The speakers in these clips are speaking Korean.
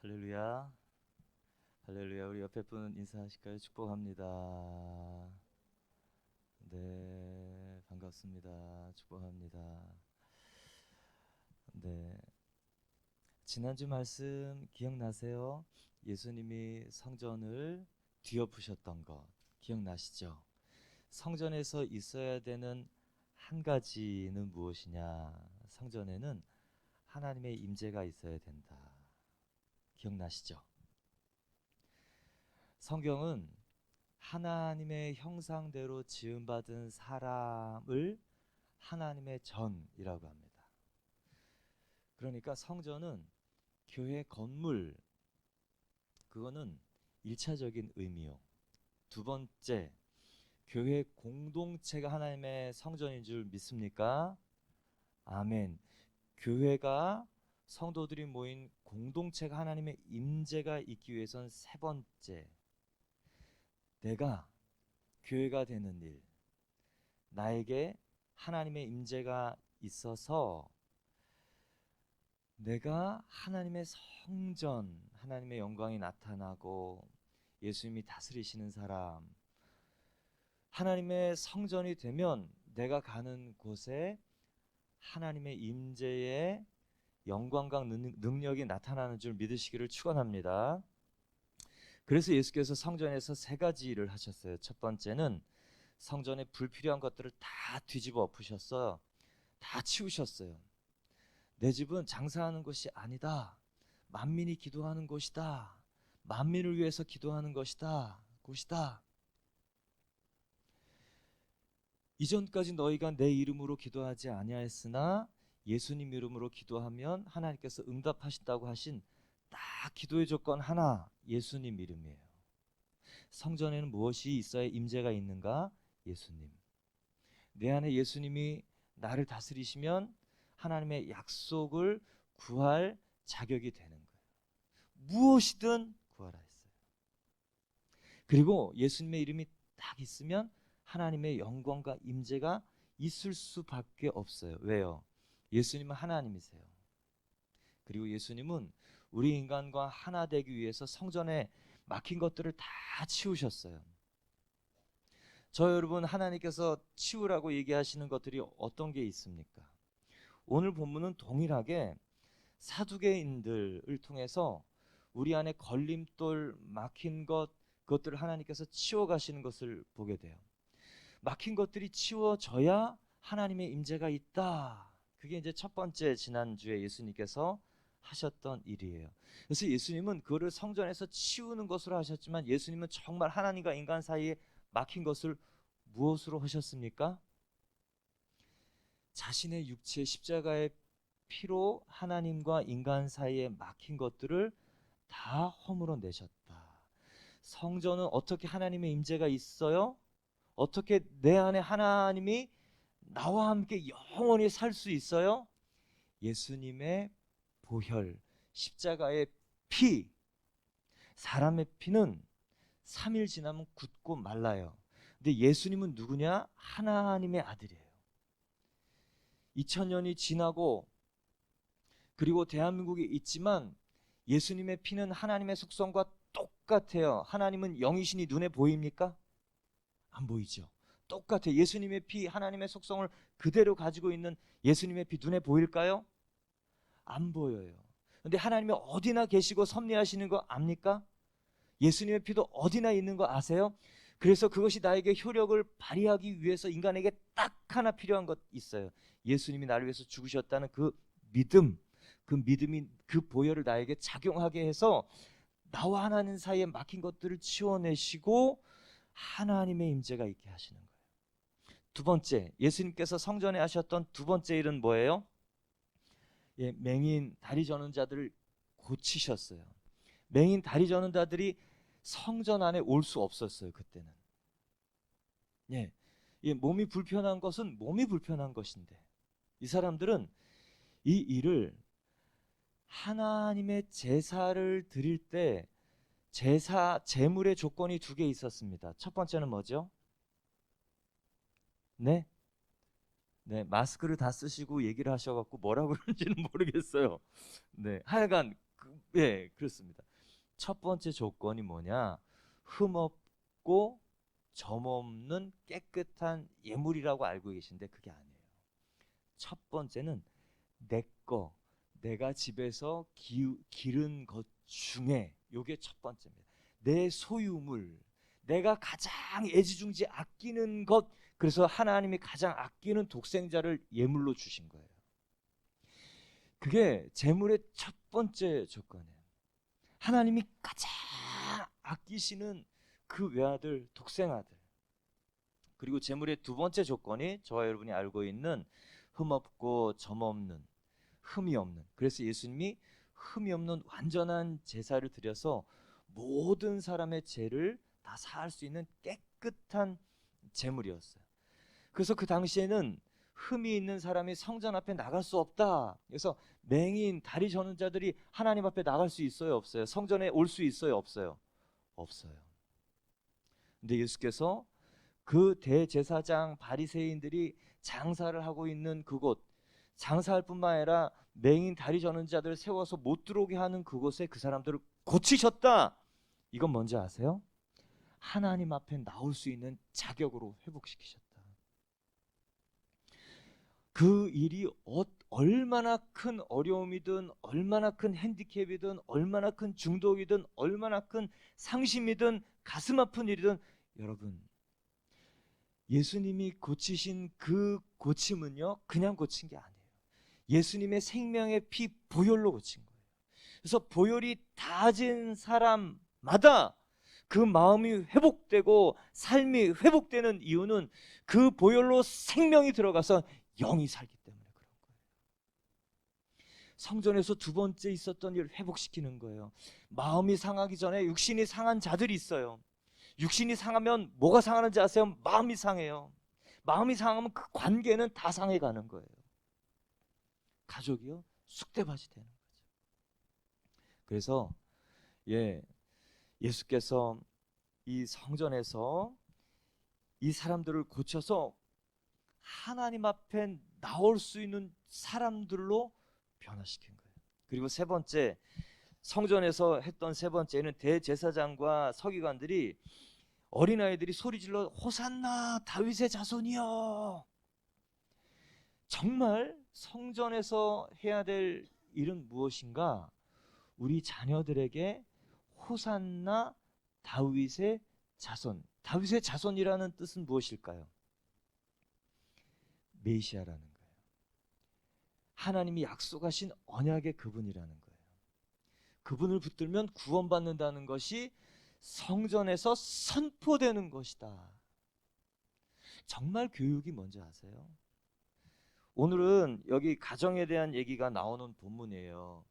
할렐루야. 할렐루야. 우리 옆에 분 인사하실까요? 축복합니다. 네, 반갑습니다. 축복합니다. 네, 지난주 말씀 기억나세요? 예수님이 성전을 뒤엎으셨던 것 기억나시죠? 성전에서 있어야 되는 한 가지는 무엇이냐? 성전에는 하나님의 임재가 있어야 된다. 기억나시죠? 성경은 하나님의 형상대로 지음받은 사람을 하나님의 전이라고 합니다. 그러니까 성전은 교회 건물, 그거는 1차적인 의미요. 두 번째, 교회 공동체가 하나님의 성전인 줄 믿습니까? 아멘. 교회가 성도들이 모인 공동체가 하나님의 임재가 있기 위해선 세 번째, 내가 교회가 되는 일, 나에게 하나님의 임재가 있어서 내가 하나님의 성전, 하나님의 영광이 나타나고 예수님이 다스리시는 사람, 하나님의 성전이 되면 내가 가는 곳에 하나님의 임재의 영광과 능력이 나타나는 줄 믿으시기를 축원합니다. 그래서 예수께서 성전에서 세 가지 일을 하셨어요. 첫 번째는 성전에 불필요한 것들을 다 뒤집어 엎으셨어요. 다 치우셨어요. 내 집은 장사하는 곳이 아니다. 만민이 기도하는 곳이다. 만민을 위해서 기도하는 곳이다. 이전까지 너희가 내 이름으로 기도하지 아니하였으나 예수님 이름으로 기도하면 하나님께서 응답하신다고 하신 딱 기도의 조건 하나, 예수님 이름이에요. 성전에는 무엇이 있어야 임재가 있는가? 예수님. 내 안에 예수님이 나를 다스리시면 하나님의 약속을 구할 자격이 되는 거예요. 무엇이든 구하라 했어요. 그리고 예수님의 이름이 딱 있으면 하나님의 영광과 임재가 있을 수밖에 없어요. 왜요? 예수님은 하나님이세요. 그리고 예수님은 우리 인간과 하나 되기 위해서 성전에 막힌 것들을 다 치우셨어요. 저 여러분, 하나님께서 치우라고 얘기하시는 것들이 어떤 게 있습니까? 오늘 본문은 동일하게 사두개인들을 통해서 우리 안에 걸림돌 막힌 그것들을 하나님께서 치워가시는 것을 보게 돼요. 막힌 것들이 치워져야 하나님의 임재가 있다. 그게 이제 첫 번째 지난주에 예수님께서 하셨던 일이에요. 그래서 예수님은 그거를 성전에서 치우는 것으로 하셨지만 예수님은 정말 하나님과 인간 사이에 막힌 것을 무엇으로 하셨습니까? 자신의 육체 십자가의 피로 하나님과 인간 사이에 막힌 것들을 다 허물어 내셨다. 성전은 어떻게 하나님의 임재가 있어요? 어떻게 내 안에 하나님이 나와 함께 영원히 살 수 있어요? 예수님의 보혈, 십자가의 피. 사람의 피는 3일 지나면 굳고 말라요. 근데 예수님은 누구냐? 하나님의 아들이에요. 2000년이 지나고 그리고 대한민국에 있지만 예수님의 피는 하나님의 속성과 똑같아요. 하나님은 영이시니 눈에 보입니까? 안 보이죠. 똑같아요. 예수님의 피, 하나님의 속성을 그대로 가지고 있는 예수님의 피 눈에 보일까요? 안 보여요. 근데 하나님이 어디나 계시고 섭리하시는 거 압니까? 예수님의 피도 어디나 있는 거 아세요? 그래서 그것이 나에게 효력을 발휘하기 위해서 인간에게 딱 하나 필요한 것 있어요. 예수님이 나를 위해서 죽으셨다는 그 믿음, 그 믿음이 그 보혈을 나에게 작용하게 해서 나와 하나님 사이에 막힌 것들을 치워내시고 하나님의 임재가 있게 하시는 거예요. 두 번째, 예수님께서 성전에 하셨던 두 번째 일은 뭐예요? 맹인 다리 저는 자들을 고치셨어요. 맹인 다리 저는 자들이 성전 안에 올 수 없었어요. 그때는. 몸이 불편한 것은 몸이 불편한 것인데 이 사람들은 이 일을 하나님의 제사를 드릴 때 제물의 조건이 두 개 있었습니다. 첫 번째는 뭐죠? 네, 마스크를 다 쓰시고 얘기를 하셔갖고 뭐라고 그러는지는 모르겠어요. 네, 하여간 예, 그렇습니다. 첫 번째 조건이 뭐냐? 흠없고 점없는 깨끗한 예물이라고 알고 계신데 그게 아니에요. 첫 번째는 내 거, 내가 집에서 기른 것 중에, 요게 첫 번째입니다. 내 소유물, 내가 가장 애지중지 아끼는 것. 그래서 하나님이 가장 아끼는 독생자를 예물로 주신 거예요. 그게 제물의 첫 번째 조건이에요. 하나님이 가장 아끼시는 그 외아들, 독생아들. 그리고 제물의 두 번째 조건이 저와 여러분이 알고 있는 흠없고 점없는, 흠이 없는. 그래서 예수님이 흠이 없는 완전한 제사를 드려서 모든 사람의 죄를 다 사할 수 있는 깨끗한 제물이었어요. 그래서 그 당시에는 흠이 있는 사람이 성전 앞에 나갈 수 없다. 그래서 맹인, 다리 저는 자들이 하나님 앞에 나갈 수 있어요, 없어요? 성전에 올 수 있어요, 없어요? 없어요. 근데 예수께서 그 대제사장 바리새인들이 장사를 하고 있는 그곳, 장사할 뿐만 아니라 맹인 다리 저는 자들을 세워서 못 들어오게 하는 그곳에 그 사람들을 고치셨다. 이건 뭔지 아세요? 하나님 앞에 나올 수 있는 자격으로 회복시키셨다. 그 일이 얼마나 큰 어려움이든, 얼마나 큰 핸디캡이든, 얼마나 큰 중독이든, 얼마나 큰 상심이든, 가슴 아픈 일이든, 여러분, 예수님이 고치신 그 고침은요, 그냥 고친 게 아니에요. 예수님의 생명의 피 보혈로 고친 거예요. 그래서 보혈이 닿아진 사람마다 그 마음이 회복되고 삶이 회복되는 이유는 그 보혈로 생명이 들어가서 영이 살기 때문에 그런 거예요. 성전에서 두 번째 있었던 일을 회복시키는 거예요. 마음이 상하기 전에 육신이 상한 자들이 있어요. 육신이 상하면 뭐가 상하는지 아세요? 마음이 상해요. 마음이 상하면 그 관계는 다 상해가는 거예요. 가족이요? 쑥대밭이 되는 거죠. 그래서 예수께서 이 성전에서 이 사람들을 고쳐서 하나님 앞에 나올 수 있는 사람들로 변화시킨 거예요. 그리고 세 번째, 성전에서 했던 세 번째는 대제사장과 서기관들이, 어린아이들이 소리질러 호산나 다윗의 자손이여. 정말 성전에서 해야 될 일은 무엇인가? 우리 자녀들에게 호산나 다윗의 자손. 다윗의 자손이라는 뜻은 무엇일까요? 메시아라는 거예요. 하나님이 약속하신 언약의 그분이라는 거예요. 그분을 붙들면 구원받는다는 것이 성전에서 선포되는 것이다. 정말 교육이 뭔지 아세요? 오늘은 여기 가정에 대한 얘기가 나오는 본문이에요.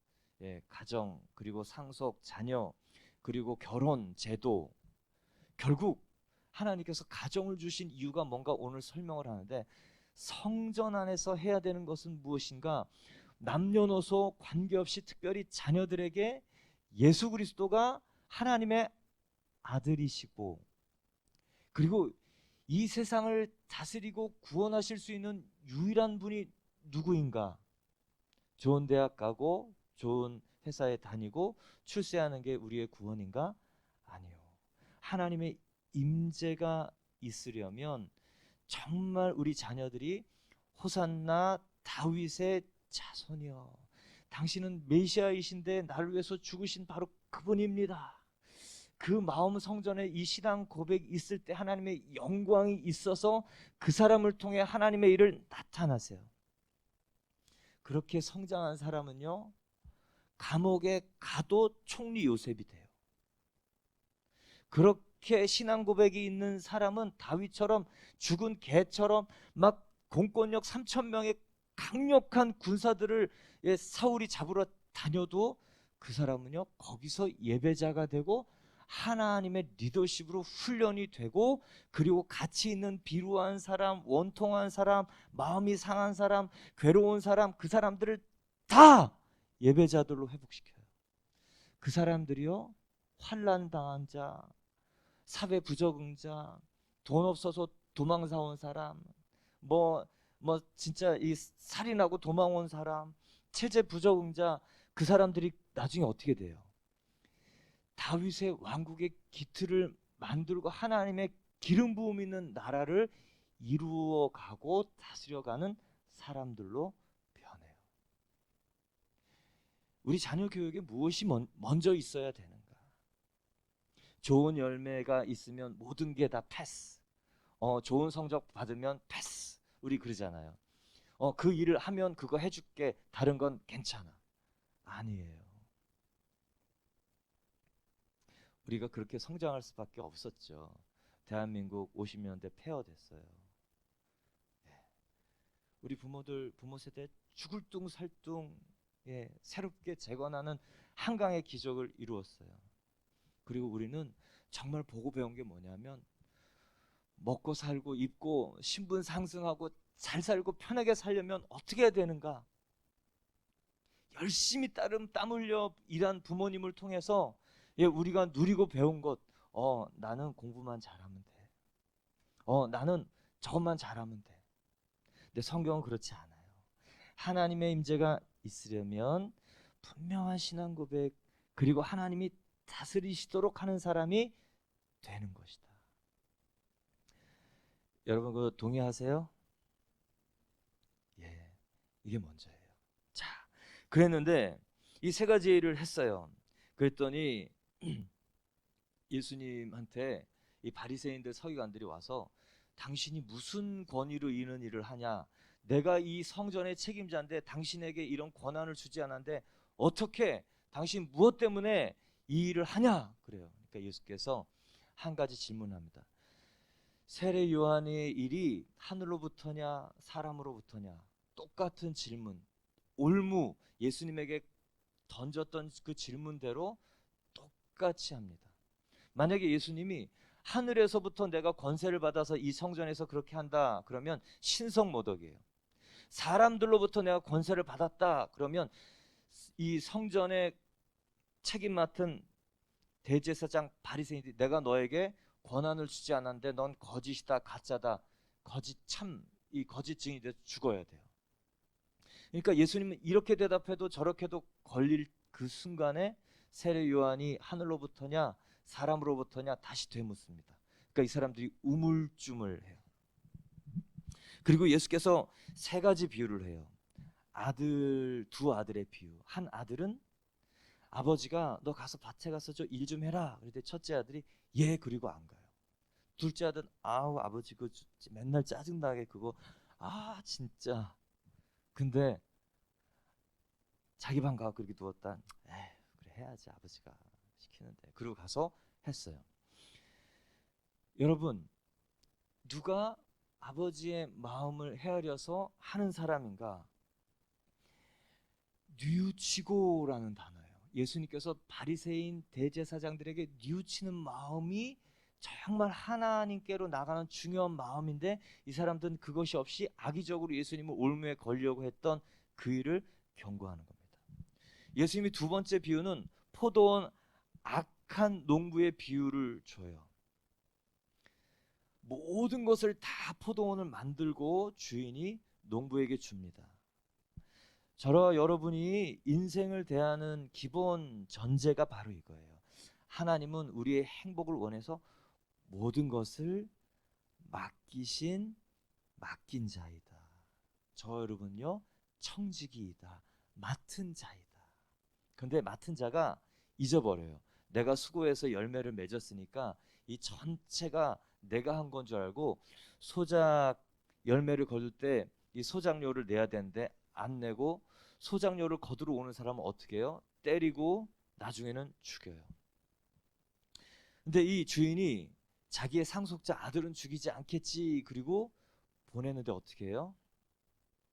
가정, 그리고 상속, 자녀, 그리고 결혼, 제도. 결국 하나님께서 가정을 주신 이유가 뭔가 오늘 설명을 하는데, 성전 안에서 해야 되는 것은 무엇인가? 남녀노소 관계없이 특별히 자녀들에게 예수 그리스도가 하나님의 아들이시고, 그리고 이 세상을 다스리고 구원하실 수 있는 유일한 분이 누구인가? 좋은 대학 가고 좋은 회사에 다니고 출세하는 게 우리의 구원인가? 아니요. 하나님의 임재가 있으려면 정말 우리 자녀들이 호산나 다윗의 자손이여, 당신은 메시아이신데 나를 위해서 죽으신 바로 그분입니다. 그 마음 성전에 이 신앙 고백이 있을 때 하나님의 영광이 있어서 그 사람을 통해 하나님의 일을 나타나세요. 그렇게 성장한 사람은요, 감옥에 가도 총리 요셉이 돼요. 그렇게 신앙 고백이 있는 사람은 다윗처럼 죽은 개처럼 막 공권력 3,000명의 강력한 군사들을 사울이 잡으러 다녀도 그 사람은요, 거기서 예배자가 되고 하나님의 리더십으로 훈련이 되고, 그리고 가치 있는 비루한 사람, 원통한 사람, 마음이 상한 사람, 괴로운 사람, 그 사람들을 다 예배자들로 회복시켜요. 그 사람들이요, 환난 당한 자, 사회 부적응자, 돈 없어서 도망사 온 사람, 뭐 진짜 이 살인하고 도망 온 사람, 체제 부적응자, 그 사람들이 나중에 어떻게 돼요? 다윗의 왕국의 기틀을 만들고 하나님의 기름 부음 있는 나라를 이루어가고 다스려가는 사람들로 변해요. 우리 자녀 교육에 무엇이 먼저 있어야 되는가? 좋은 열매가 있으면 모든 게 다 패스. 좋은 성적 받으면 패스. 우리 그러잖아요. 그 일을 하면 그거 해줄게. 다른 건 괜찮아. 아니에요. 우리가 그렇게 성장할 수밖에 없었죠. 대한민국 50년대 폐허됐어요. 우리 부모들, 부모 세대 죽을 둥 살 둥 새롭게 재건하는 한강의 기적을 이루었어요. 그리고 우리는 정말 보고 배운 게 뭐냐면 먹고 살고 입고 신분 상승하고 잘 살고 편하게 살려면 어떻게 해야 되는가? 열심히 땀 흘려 일한 부모님을 통해서 우리가 누리고 배운 것, 나는 공부만 잘하면 돼. 나는 저것만 잘하면 돼. 근데 성경은 그렇지 않아요. 하나님의 임재가 있으려면 분명한 신앙 고백 그리고 하나님이 다스리시도록 하는 사람이 되는 것이다. 여러분 그 동의하세요? 예, 이게 먼저예요. 자, 그랬는데 이 세 가지 일을 했어요. 그랬더니 예수님한테 이 바리새인들 서기관들이 와서 당신이 무슨 권위로 이런 일을 하냐? 내가 이 성전의 책임자인데 당신에게 이런 권한을 주지 않았는데 어떻게 당신 무엇 때문에 이 일을 하냐? 그래요. 그러니까 예수께서 한 가지 질문합니다. 세례 요한의 일이 하늘로부터냐 사람으로부터냐? 똑같은 질문. 올무 예수님에게 던졌던 그 질문대로 똑같이 합니다. 만약에 예수님이 하늘에서부터 내가 권세를 받아서 이 성전에서 그렇게 한다 그러면 신성모독이에요. 사람들로부터 내가 권세를 받았다 그러면 이 성전의 책임 맡은 대제사장 바리새인들이 내가 너에게 권한을 주지 않았는데 넌 거짓이다 가짜다 이 거짓 증인이 돼서 죽어야 돼요. 그러니까 예수님은 이렇게 대답해도 저렇게도 걸릴 그 순간에 세례 요한이 하늘로부터냐 사람으로부터냐 다시 되묻습니다. 그러니까 이 사람들이 우물쭈물해요. 그리고 예수께서 세 가지 비유를 해요. 두 아들의 비유. 한 아들은 아버지가 너 가서 밭에 가서 저 일 좀 해라. 그런데 첫째 아들이 예 그리고 안 가요. 둘째 아들은 아우 아버지 그 맨날 짜증나게 그거 진짜. 근데 자기 방 가서 그렇게 누웠다. 그래 해야지 아버지가 시키는데. 그리고 가서 했어요. 여러분 누가 아버지의 마음을 헤아려서 하는 사람인가? 뉘우치고라는 단어예요. 예수님께서 바리새인 대제사장들에게 뉘우치는 마음이 정말 하나님께로 나가는 중요한 마음인데 이 사람들은 그것이 없이 악의적으로 예수님을 올무에 걸려고 했던 그 일을 경고하는 겁니다. 예수님이 두 번째 비유는 포도원 악한 농부의 비유를 줘요. 모든 것을 다 포도원을 만들고 주인이 농부에게 줍니다. 저와 여러분이 인생을 대하는 기본 전제가 바로 이거예요. 하나님은 우리의 행복을 원해서 모든 것을 맡긴 자이다. 저 여러분요 청지기이다. 맡은 자이다. 근데 맡은 자가 잊어버려요. 내가 수고해서 열매를 맺었으니까 이 전체가 내가 한 건 줄 알고 소작 열매를 거둘 때 이 소작료를 내야 되는데 안 내고 소작료를 거두러 오는 사람은 어떻게 해요? 때리고 나중에는 죽여요. 근데 이 주인이 자기의 상속자 아들은 죽이지 않겠지 그리고 보내는데 어떻게 해요?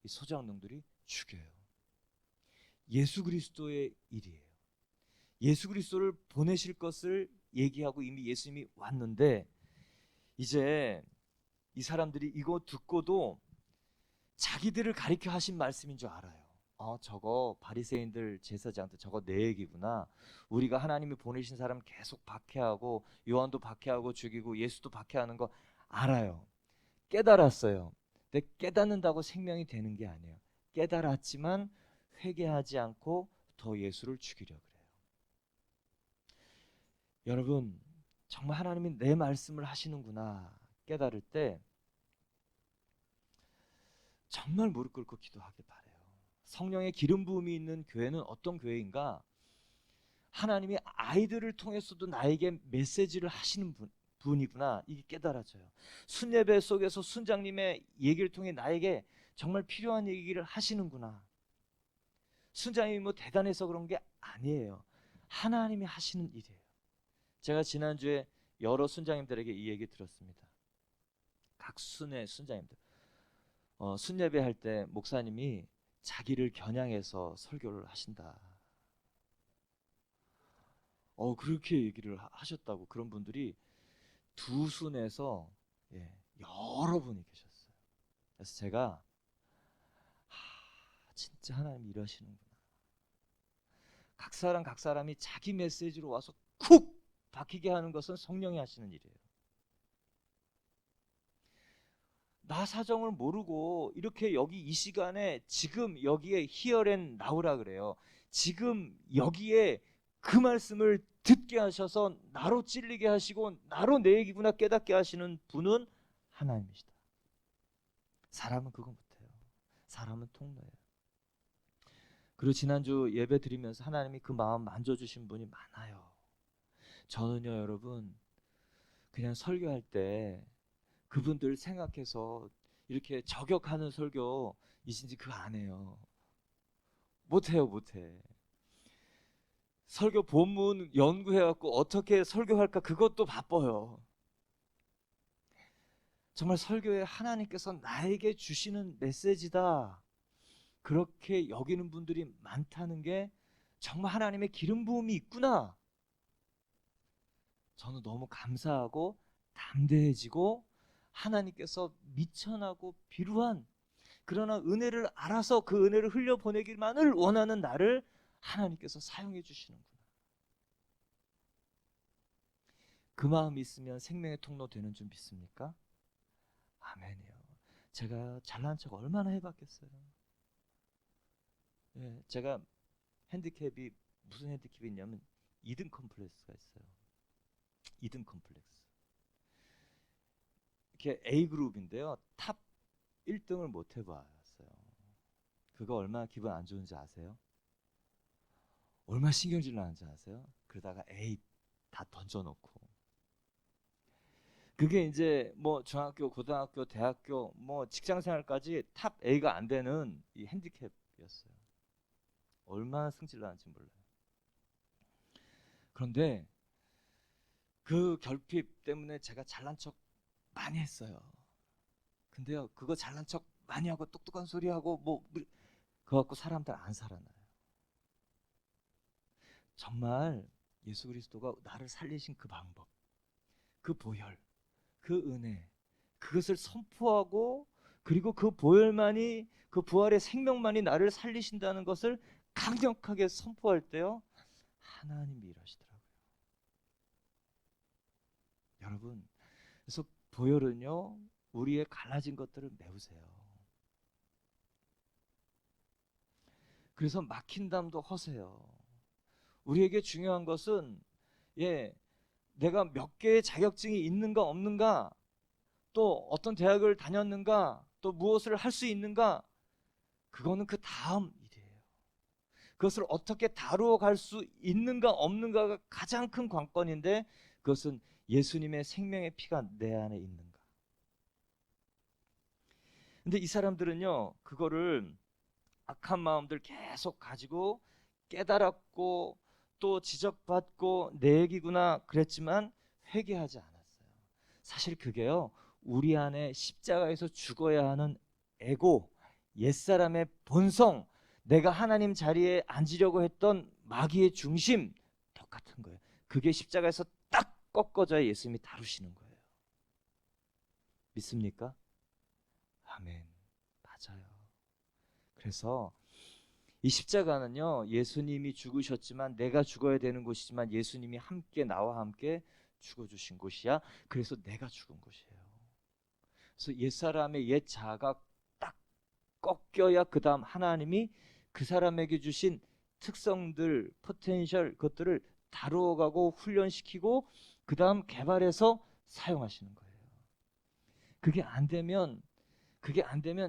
이 소작농들이 죽여요. 예수 그리스도의 일이에요. 예수 그리스도를 보내실 것을 얘기하고 이미 예수님이 왔는데 이제 이 사람들이 이거 듣고도 자기들을 가리켜 하신 말씀인 줄 알아요. 저거 바리새인들 제사장들 저거 내 얘기구나. 우리가 하나님이 보내신 사람 계속 박해하고 요한도 박해하고 죽이고 예수도 박해하는 거 알아요. 깨달았어요. 근데 깨닫는다고 생명이 되는 게 아니에요. 깨달았지만 회개하지 않고 더 예수를 죽이려 그래요. 여러분, 정말 하나님이 내 말씀을 하시는구나 깨달을 때 정말 무릎 꿇고 기도하길 바래요. 성령의 기름 부음이 있는 교회는 어떤 교회인가? 하나님이 아이들을 통해서도 나에게 메시지를 하시는 분이구나, 이게 깨달아져요. 순예배 속에서 순장님의 얘기를 통해 나에게 정말 필요한 얘기를 하시는구나. 순장님이 뭐 대단해서 그런 게 아니에요. 하나님이 하시는 일이에요. 제가 지난주에 여러 순장님들에게 이 얘기 들었습니다. 각 순의 순장님들, 순예배 할 때 목사님이 자기를 겨냥해서 설교를 하신다. 그렇게 얘기를 하셨다고. 그런 분들이 두 순에서 여러 분이 계셨어요. 그래서 제가 진짜 하나님 일하시는구나. 각 사람이 자기 메시지로 와서 쿡 박히게 하는 것은 성령이 하시는 일이에요. 나 사정을 모르고 이렇게 여기 이 시간에 지금 여기에 here and now라 그래요. 지금 여기에 그 말씀을 듣게 하셔서 나로 찔리게 하시고 나로 내 얘기구나 깨닫게 하시는 분은 하나님이시다. 사람은 그거 못해요. 사람은 통로예요. 그리고 지난주 예배 드리면서 하나님이 그 마음 만져주신 분이 많아요. 저는요, 여러분, 그냥 설교할 때 그분들 생각해서 이렇게 저격하는 설교 이신지 그거 안 해요. 못해요, 못해. 설교 본문 연구해갖고 어떻게 설교할까 그것도 바빠요. 정말 설교에 하나님께서 나에게 주시는 메시지다, 그렇게 여기는 분들이 많다는 게 정말 하나님의 기름 부음이 있구나. 저는 너무 감사하고 담대해지고 하나님께서 미천하고 비루한, 그러나 은혜를 알아서 그 은혜를 흘려보내기만을 원하는 나를 하나님께서 사용해 주시는구나. 그 마음이 있으면 생명의 통로 되는 줄 믿습니까? 아멘이요. 제가 잘난 척 얼마나 해봤겠어요. 제가 핸디캡이 무슨 핸디캡이 있냐면 2등 컴플렉스가 있어요. 2등 컴플렉스. 이렇게 A그룹인데요. 탑 1등을 못 해봤어요. 그거 얼마나 기분 안 좋은지 아세요? 얼마나 신경질 나는지 아세요? 그러다가 A 다 던져놓고. 그게 이제 뭐 중학교, 고등학교, 대학교, 뭐 직장생활까지 탑 A가 안 되는 이 핸디캡이었어요. 얼마나 승질 나는지 몰라요. 그런데 그 결핍 때문에 제가 잘난 척 많이 했어요. 근데요, 그거 잘난 척 많이 하고 똑똑한 소리 하고 그거 갖고 사람들 안 살아나요. 정말 예수 그리스도가 나를 살리신 그 방법, 그 보혈, 그 은혜, 그것을 선포하고, 그리고 그 보혈만이, 그 부활의 생명만이 나를 살리신다는 것을 강력하게 선포할 때요, 하나님이 일하시더라고요. 여러분, 그래서 보혈은요, 우리의 갈라진 것들을 메우세요. 그래서 막힌 담도 허세요. 우리에게 중요한 것은 내가 몇 개의 자격증이 있는가 없는가, 또 어떤 대학을 다녔는가, 또 무엇을 할 수 있는가, 그거는 그 다음 일이에요. 그것을 어떻게 다루어 갈 수 있는가 없는가가 가장 큰 관건인데, 그것은 예수님의 생명의 피가 내 안에 있는가. 근데 이 사람들은요, 그거를 악한 마음들 계속 가지고 깨달았고 또 지적받고 내 얘기구나 그랬지만 회개하지 않았어요. 사실 그게요, 우리 안에 십자가에서 죽어야 하는 에고, 옛사람의 본성, 내가 하나님 자리에 앉으려고 했던 마귀의 중심, 똑같은 거예요. 그게 십자가에서 딱 꺾어져야 예수님이 다루시는 거예요. 믿습니까? 아멘. 맞아요. 그래서 이 십자가는요, 예수님이 죽으셨지만 내가 죽어야 되는 곳이지만 예수님이 함께 나와 함께 죽어주신 곳이야. 그래서 내가 죽은 곳이에요. 그래서 옛사람의 옛 자아가 딱 꺾여야 그 다음 하나님이 그 사람에게 주신 특성들, 포텐셜, 것들을 다루어가고 훈련시키고 그 다음 개발해서 사용하시는 거예요. 그게 안 되면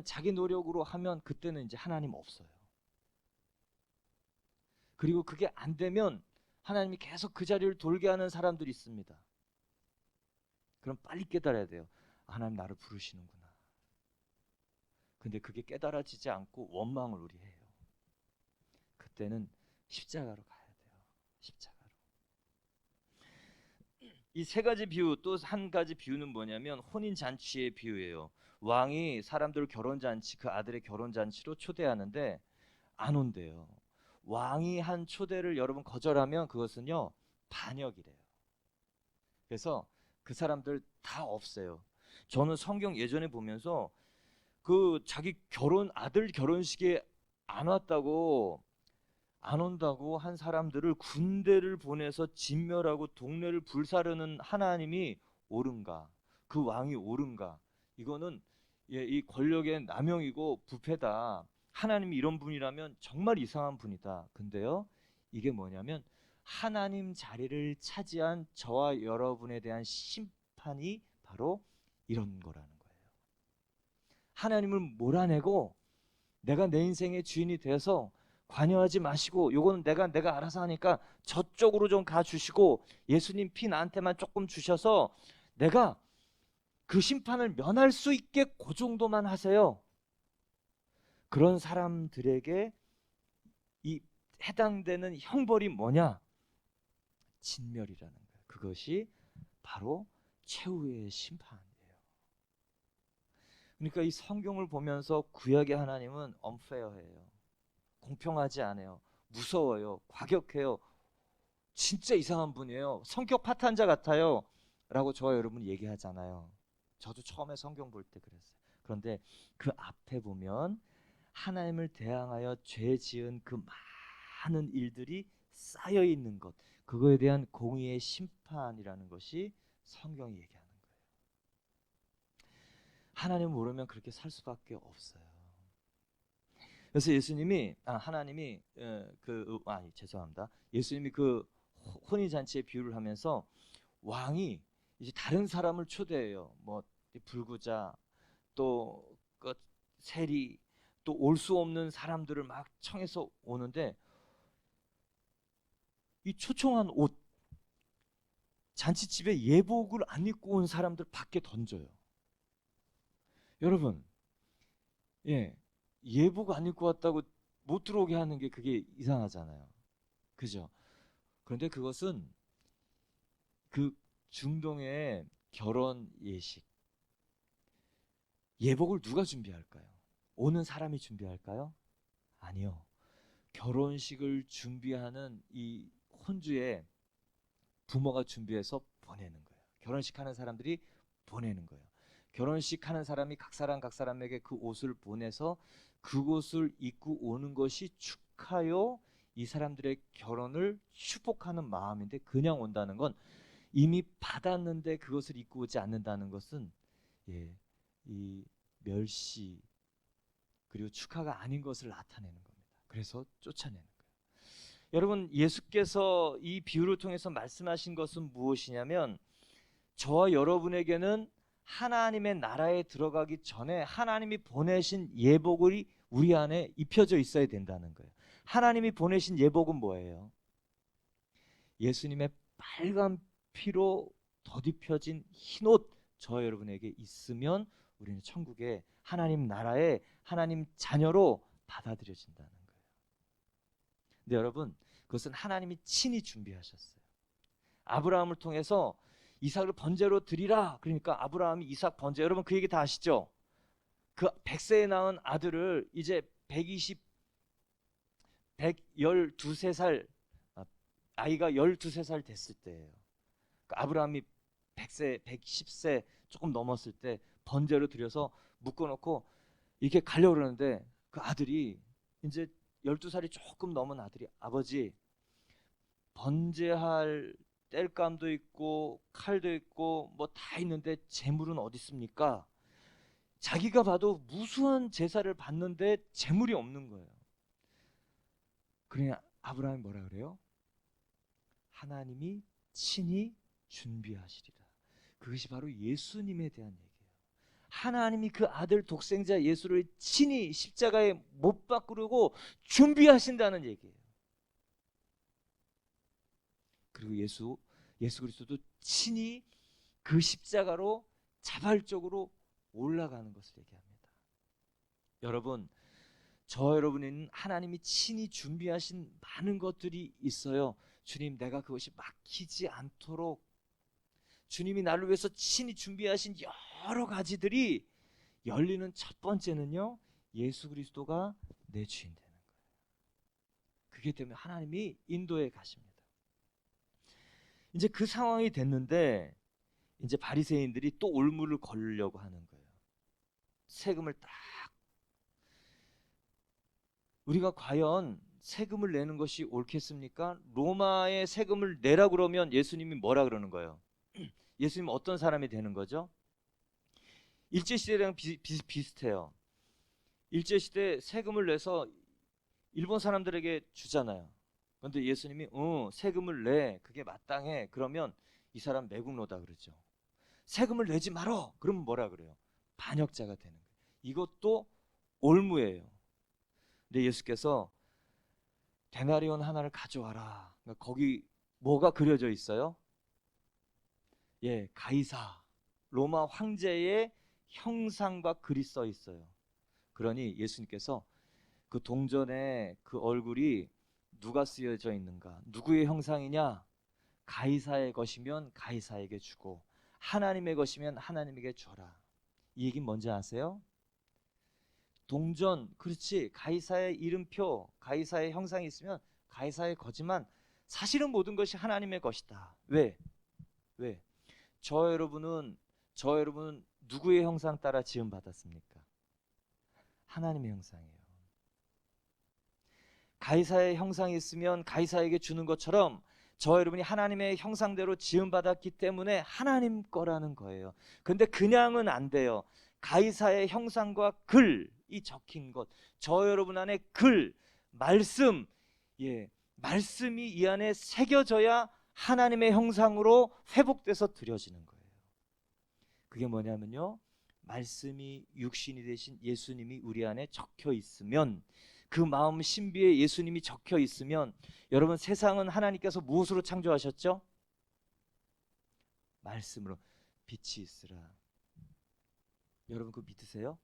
자기 노력으로 하면 그때는 이제 하나님 없어요. 그리고 그게 안 되면 하나님이 계속 그 자리를 돌게 하는 사람들이 있습니다. 그럼 빨리 깨달아야 돼요. 하나님 나를 부르시는구나. 근데 그게 깨달아지지 않고 원망을 우리 해요. 그때는 십자가로 가야 돼요. 십자가로. 이 세 가지 비유, 또 한 가지 비유는 뭐냐면 혼인 잔치의 비유예요. 왕이 사람들을 결혼 잔치, 그 아들의 결혼 잔치로 초대하는데 안 온대요. 왕이 한 초대를 여러분 거절하면 그것은요 반역이래요. 그래서 그 사람들 다 없애요. 저는 성경 예전에 보면서 그 자기 아들 결혼식에 안 왔다고, 안 온다고 한 사람들을 군대를 보내서 진멸하고 동네를 불사르는 하나님이 옳은가, 그 왕이 옳은가, 이거는 이 권력의 남용이고 부패다. 하나님이 이런 분이라면 정말 이상한 분이다. 근데요 이게 뭐냐면 하나님 자리를 차지한 저와 여러분에 대한 심판이 바로 이런 거라는 거예요. 하나님을 몰아내고 내가 내 인생의 주인이 돼서 관여하지 마시고, 요거는 내가 알아서 하니까 저쪽으로 좀 가주시고 예수님 피 나한테만 조금 주셔서 내가 그 심판을 면할 수 있게 그 정도만 하세요. 그런 사람들에게 이 해당되는 형벌이 뭐냐? 진멸이라는 거예요. 그것이 바로 최후의 심판이에요. 그러니까 이 성경을 보면서 구약의 하나님은 unfair해요. 공평하지 않아요. 무서워요. 과격해요. 진짜 이상한 분이에요. 성격 파탄자 같아요. 라고 저와 여러분이 얘기하잖아요. 저도 처음에 성경 볼 때 그랬어요. 그런데 그 앞에 보면 하나님을 대항하여 죄 지은 그 많은 일들이 쌓여 있는 것, 그거에 대한 공의의 심판이라는 것이 성경이 얘기하는 거예요. 하나님을 모르면 그렇게 살 수밖에 없어요. 그래서 하나님이 죄송합니다. 예수님이 그 혼인 잔치의 비유를 하면서 왕이 이제 다른 사람을 초대해요. 뭐 불구자, 또 그 세리, 또 올 수 없는 사람들을 막 청해서 오는데 이 초청한 옷, 잔치집에 예복을 안 입고 온 사람들 밖에 던져요. 여러분, 예복 안 입고 왔다고 못 들어오게 하는 게 그게 이상하잖아요. 그죠? 그런데 그것은 그 중동의 결혼 예식, 예복을 누가 준비할까요? 오는 사람이 준비할까요? 아니요. 결혼식을 준비하는 이 혼주의 부모가 준비해서 보내는 거예요. 결혼식 하는 사람들이 보내는 거예요. 결혼식 하는 사람이 각 사람에게 그 옷을 보내서 그것을 입고 오는 것이 축하요, 이 사람들의 결혼을 축복하는 마음인데, 그냥 온다는 건, 이미 받았는데 그것을 입고 오지 않는다는 것은 이 멸시 그리고 축하가 아닌 것을 나타내는 겁니다. 그래서 쫓아내는 거예요. 여러분, 예수께서 이 비유를 통해서 말씀하신 것은 무엇이냐면, 저와 여러분에게는 하나님의 나라에 들어가기 전에 하나님이 보내신 예복이 우리 안에 입혀져 있어야 된다는 거예요. 하나님이 보내신 예복은 뭐예요? 예수님의 빨간 피로 덧입혀진 흰옷, 저와 여러분에게 있으면 우리는 천국에 하나님 나라에 하나님 자녀로 받아들여진다는 거예요. 근데 여러분, 그것은 하나님이 친히 준비하셨어요. 아브라함을 통해서 이삭을 번제로 드리라. 그러니까 아브라함이 이삭 번제, 여러분 그 얘기 다 아시죠? 그 100세에 낳은 아들을 이제 112세 아이가 12살 됐을 때예요. 그러니까 아브라함이 110세 조금 넘었을 때 번제로 드려서 묶어놓고 이렇게 가려고 그러는데, 그 아들이 이제 12살이 조금 넘은 아들이, 아버지, 번제할 땔감도 있고 칼도 있고 뭐 다 있는데 재물은 어디 있습니까? 자기가 봐도 무수한 제사를 받는데 재물이 없는 거예요. 그러니 아브라함이 뭐라 그래요? 하나님이 친히 준비하시리라. 그것이 바로 예수님에 대한 얘기예요. 하나님이 그 아들 독생자 예수를 친히 십자가에 못 박으려고 준비하신다는 얘기예요. 그리고 예수 그리스도도 친히 그 십자가로 자발적으로 올라가는 것을 얘기합니다. 여러분, 저 여러분에는 하나님이 친히 준비하신 많은 것들이 있어요. 주님, 내가 그것이 막히지 않도록 주님이 나를 위해서 친히 준비하신 여러 가지들이 열리는 첫 번째는요, 예수 그리스도가 내 주인 되는 거예요. 그게 때문에 하나님이 인도해 가십니다. 이제 그 상황이 됐는데 이제 바리새인들이 또 올무를 걸려고 하는 거예요. 세금을 딱, 우리가 과연 세금을 내는 것이 옳겠습니까? 로마의 세금을 내라 그러면 예수님이 뭐라 그러는 거예요? 예수님은 어떤 사람이 되는 거죠? 일제시대랑 비슷해요. 일제시대 세금을 내서 일본 사람들에게 주잖아요. 그런데 예수님이 세금을 내, 그게 마땅해, 그러면 이 사람 매국노다 그러죠. 세금을 내지 말어, 그러면 뭐라 그래요? 반역자가 되는 거예요. 이것도 올무예요. 근데 예수께서 데나리온 하나를 가져와라. 그러니까 거기 뭐가 그려져 있어요? 예, 가이사, 로마 황제의 형상과 글이 써 있어요. 그러니 예수님께서 그 동전에 그 얼굴이 누가 쓰여져 있는가? 누구의 형상이냐? 가이사의 것이면 가이사에게 주고 하나님의 것이면 하나님에게 줘라. 이 얘기는 뭔지 아세요? 동전, 그렇지, 가이사의 이름표, 가이사의 형상이 있으면 가이사의 거지만 사실은 모든 것이 하나님의 것이다. 왜? 저 여러분은 누구의 형상 따라 지음 받았습니까? 하나님의 형상이에요. 가이사의 형상이 있으면 가이사에게 주는 것처럼 저 여러분이 하나님의 형상대로 지음 받았기 때문에 하나님 거라는 거예요. 근데 그냥은 안 돼요. 가이사의 형상과 글이 적힌 것, 저 여러분 안에 글, 말씀, 말씀이 이 안에 새겨져야 하나님의 형상으로 회복돼서 드려지는 거예요. 그게 뭐냐면요, 말씀이 육신이 되신 예수님이 우리 안에 적혀 있으면, 그 마음 신비에 예수님이 적혀 있으면, 여러분, 세상은 하나님께서 무엇으로 창조하셨죠? 말씀으로. 빛이 있으라. 여러분 그거 믿으세요?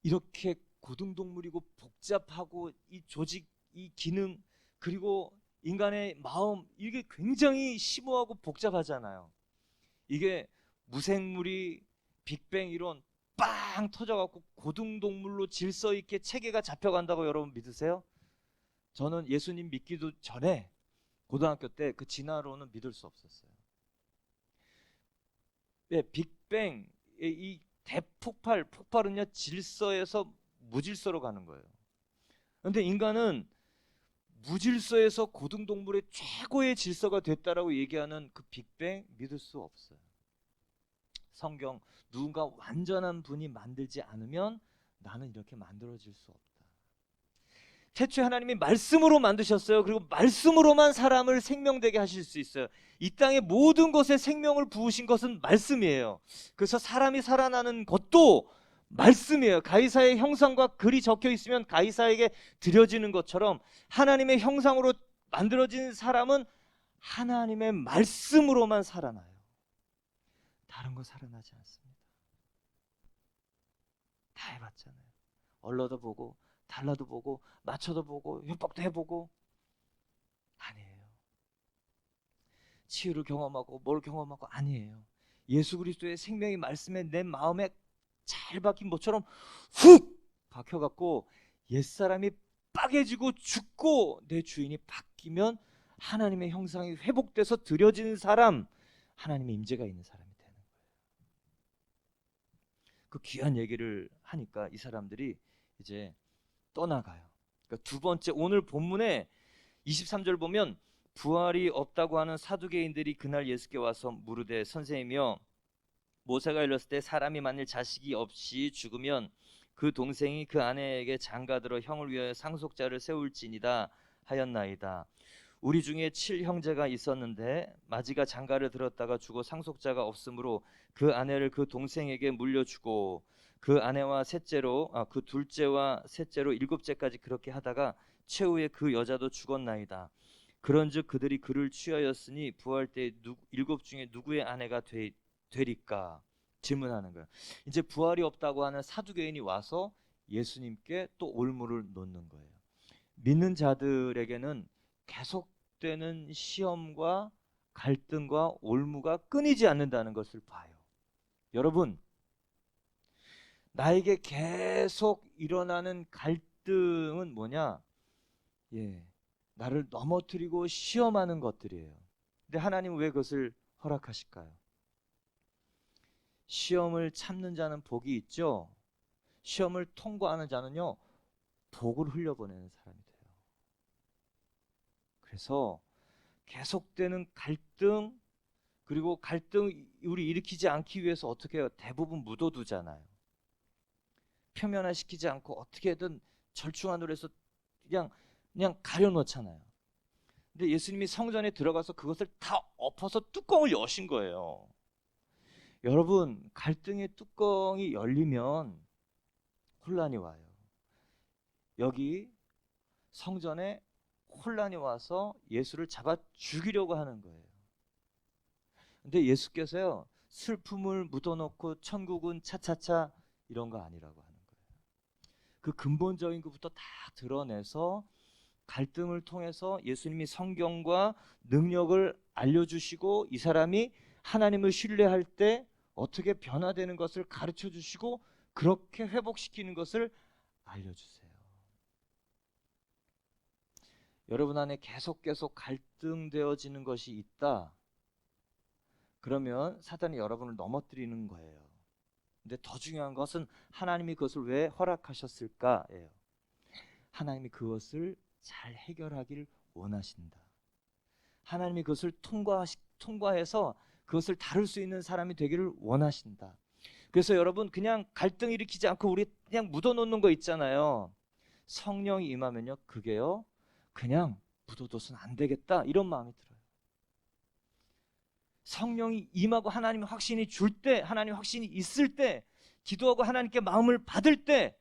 이렇게 고등동물이고 복잡하고 이 조직, 이 기능, 그리고 인간의 마음, 이게 굉장히 심오하고 복잡하잖아요. 이게 무생물이 빅뱅 이론 빵 터져갖고 고등동물로 질서 있게 체계가 잡혀간다고 여러분 믿으세요? 저는 예수님 믿기도 전에 고등학교 때 그 진화론은 믿을 수 없었어요. 빅뱅, 이 폭발은요 질서에서 무질서로 가는 거예요. 그런데 인간은 무질서에서 고등동물의 최고의 질서가 됐다라고 얘기하는 그 빅뱅 믿을 수 없어요. 성경, 누군가 완전한 분이 만들지 않으면 나는 이렇게 만들어질 수 없다. 태초에 하나님이 말씀으로 만드셨어요. 그리고 말씀으로만 사람을 생명되게 하실 수 있어요. 이 땅의 모든 것에 생명을 부으신 것은 말씀이에요. 그래서 사람이 살아나는 것도 말씀이에요. 가이사의 형상과 글이 적혀 있으면 가이사에게 드려지는 것처럼 하나님의 형상으로 만들어진 사람은 하나님의 말씀으로만 살아나요. 다른 거 살아나지 않습니다. 다 해봤잖아요. 얼러도 보고 달라도 보고 맞춰도 보고 협박도 해보고 아니에요. 치유를 경험하고 뭘 경험하고 아니에요. 예수 그리스도의 생명이 말씀에 내 마음에 잘 박힌 것처럼 훅 박혀갖고 옛사람이 빠개지고 죽고 내 주인이 바뀌면 하나님의 형상이 회복돼서 드려지는 사람, 하나님의 임재가 있는 사람이 되는 거예요. 그 귀한 얘기를 하니까 이 사람들이 이제 떠나가요. 그러니까 두 번째, 오늘 본문에 23절 보면 부활이 없다고 하는 사두개인들이 그날 예수께 와서 물으되 선생님이여, 모세가 일렀을 때 사람이 만일 자식이 없이 죽으면 그 동생이 그 아내에게 장가들어 형을 위하여 상속자를 세울지니다 하였나이다. 우리 중에 7형제가 있었는데 마지가 장가를 들었다가 죽어 상속자가 없으므로 그 아내를 그 동생에게 물려주고 그 아내와 그 둘째와 셋째로 일곱째까지 그렇게 하다가 최후에 그 여자도 죽었나이다. 그런즉 그들이 그를 취하였으니 부활 때 일곱 중에 누구의 아내가 되리까? 질문하는 거예요. 이제 부활이 없다고 하는 사두개인이 와서 예수님께 또 올무를 놓는 거예요. 믿는 자들에게는 계속되는 시험과 갈등과 올무가 끊이지 않는다는 것을 봐요. 여러분, 나에게 계속 일어나는 갈등은 뭐냐? 나를 넘어뜨리고 시험하는 것들이에요. 근데 하나님은 왜 그것을 허락하실까요? 시험을 참는 자는 복이 있죠. 시험을 통과하는 자는요, 복을 흘려보내는 사람이 돼요. 그래서 계속되는 갈등, 그리고 갈등 우리 일으키지 않기 위해서 어떻게 해요? 대부분 묻어두잖아요. 표면화시키지 않고 어떻게든 절충안으로 해서 그냥 가려놓잖아요. 근데 예수님이 성전에 들어가서 그것을 다 엎어서 뚜껑을 여신 거예요. 여러분, 갈등의 뚜껑이 열리면 혼란이 와요. 여기 성전에 혼란이 와서 예수를 잡아 죽이려고 하는 거예요. 근데 예수께서요, 슬픔을 묻어놓고 천국은 차차차 이런 거 아니라고 하는 거예요. 그 근본적인 것부터 다 드러내서 갈등을 통해서 예수님이 성경과 능력을 알려주시고 이 사람이 하나님을 신뢰할 때 어떻게 변화되는 것을 가르쳐 주시고 그렇게 회복시키는 것을 알려주세요. 여러분 안에 계속 갈등되어지는 것이 있다. 그러면 사단이 여러분을 넘어뜨리는 거예요. 근데 더 중요한 것은 하나님이 그것을 왜 허락하셨을까예요. 하나님이 그것을 잘 해결하길 원하신다. 하나님이 그것을 통과해서 그것을 다룰 수 있는 사람이 되기를 원하신다. 그래서 여러분, 그냥 갈등 일으키지 않고 우리 그냥 묻어놓는 거 있잖아요. 성령이 임하면요, 그게요 그냥 묻어둬서는 안 되겠다, 이런 마음이 들어요. 성령이 임하고 하나님 확신이 줄 때, 하나님 확신이 있을 때, 기도하고 하나님께 마음을 받을 때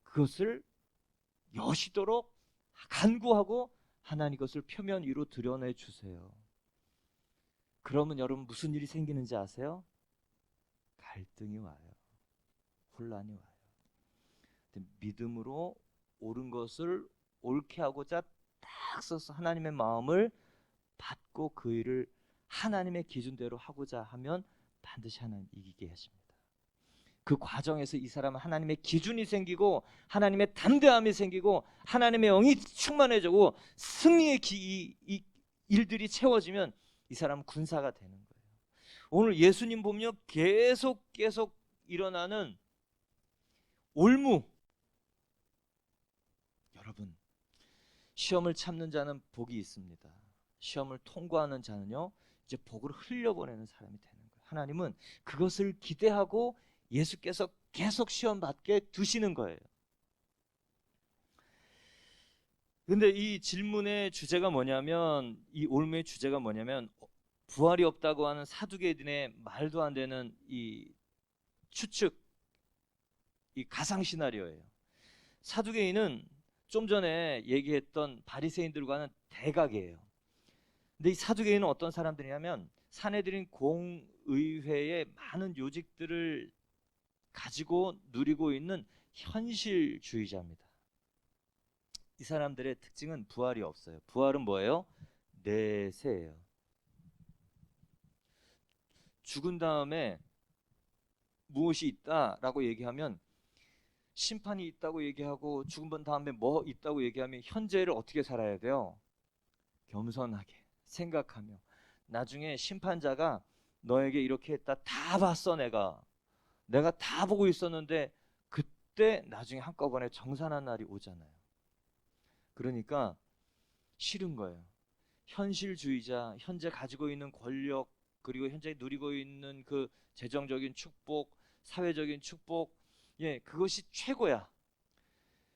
그것을 여시도록 간구하고 하나님 것을 표면 위로 드러내 주세요. 그러면 여러분 무슨 일이 생기는지 아세요? 갈등이 와요. 혼란이 와요. 믿음으로 옳은 것을 옳게 하고자 딱 써서 하나님의 마음을 받고 그 일을 하나님의 기준대로 하고자 하면 반드시 하나님 이기게 하십니다. 그 과정에서 이 사람은 하나님의 기준이 생기고 하나님의 담대함이 생기고 하나님의 영이 충만해지고 승리의 이 일들이 채워지면 이 사람은 군사가 되는 거예요. 오늘 예수님 보면 계속 일어나는 올무. 여러분, 시험을 참는 자는 복이 있습니다. 시험을 통과하는 자는요, 이제 복을 흘려보내는 사람이 되는 거예요. 하나님은 그것을 기대하고 예수께서 계속 시험 받게 두시는 거예요. 근데 이 질문의 주제가 뭐냐면, 이 올무의 주제가 뭐냐면, 부활이 없다고 하는 사두개인의 말도 안 되는 이 추측, 이 가상 시나리오예요. 사두개인은 좀 전에 얘기했던 바리새인들과는 대각이에요. 근데 이 사두개인은 어떤 사람들이냐면 사내들인 공의회의 많은 요직들을 가지고 누리고 있는 현실주의자입니다. 이 사람들의 특징은 부활이 없어요. 부활은 뭐예요? 내세예요. 죽은 다음에 무엇이 있다라고 얘기하면 심판이 있다고 얘기하고 죽은 다음에 뭐 있다고 얘기하면 현재를 어떻게 살아야 돼요? 겸손하게 생각하며 나중에 심판자가 너에게 이렇게 했다 다 봤어. 내가 다 보고 있었는데 그때 나중에 한꺼번에 정산한 날이 오잖아요. 그러니까 싫은 거예요. 현실주의자, 현재 가지고 있는 권력, 그리고 현재 누리고 있는 그 재정적인 축복, 사회적인 축복, 그것이 최고야.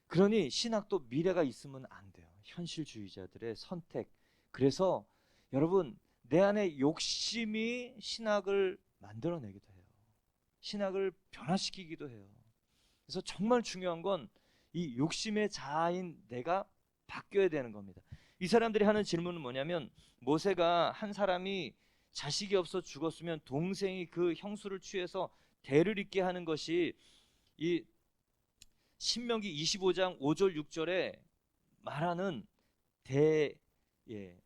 그러니 신학도 미래가 있으면 안 돼요. 현실주의자들의 선택, 그래서 여러분, 내 안에 욕심이 신학을 만들어내기도 해요. 신학을 변화시키기도 해요. 그래서 정말 중요한 건 이 욕심의 자아인 내가 바뀌어야 되는 겁니다. 이 사람들이 하는 질문은 뭐냐면, 모세가 한 사람이 자식이 없어 죽었으면 동생이 그 형수를 취해서 대를 잇게 하는 것이 이 신명기 25장 5절 6절에 말하는 대 예,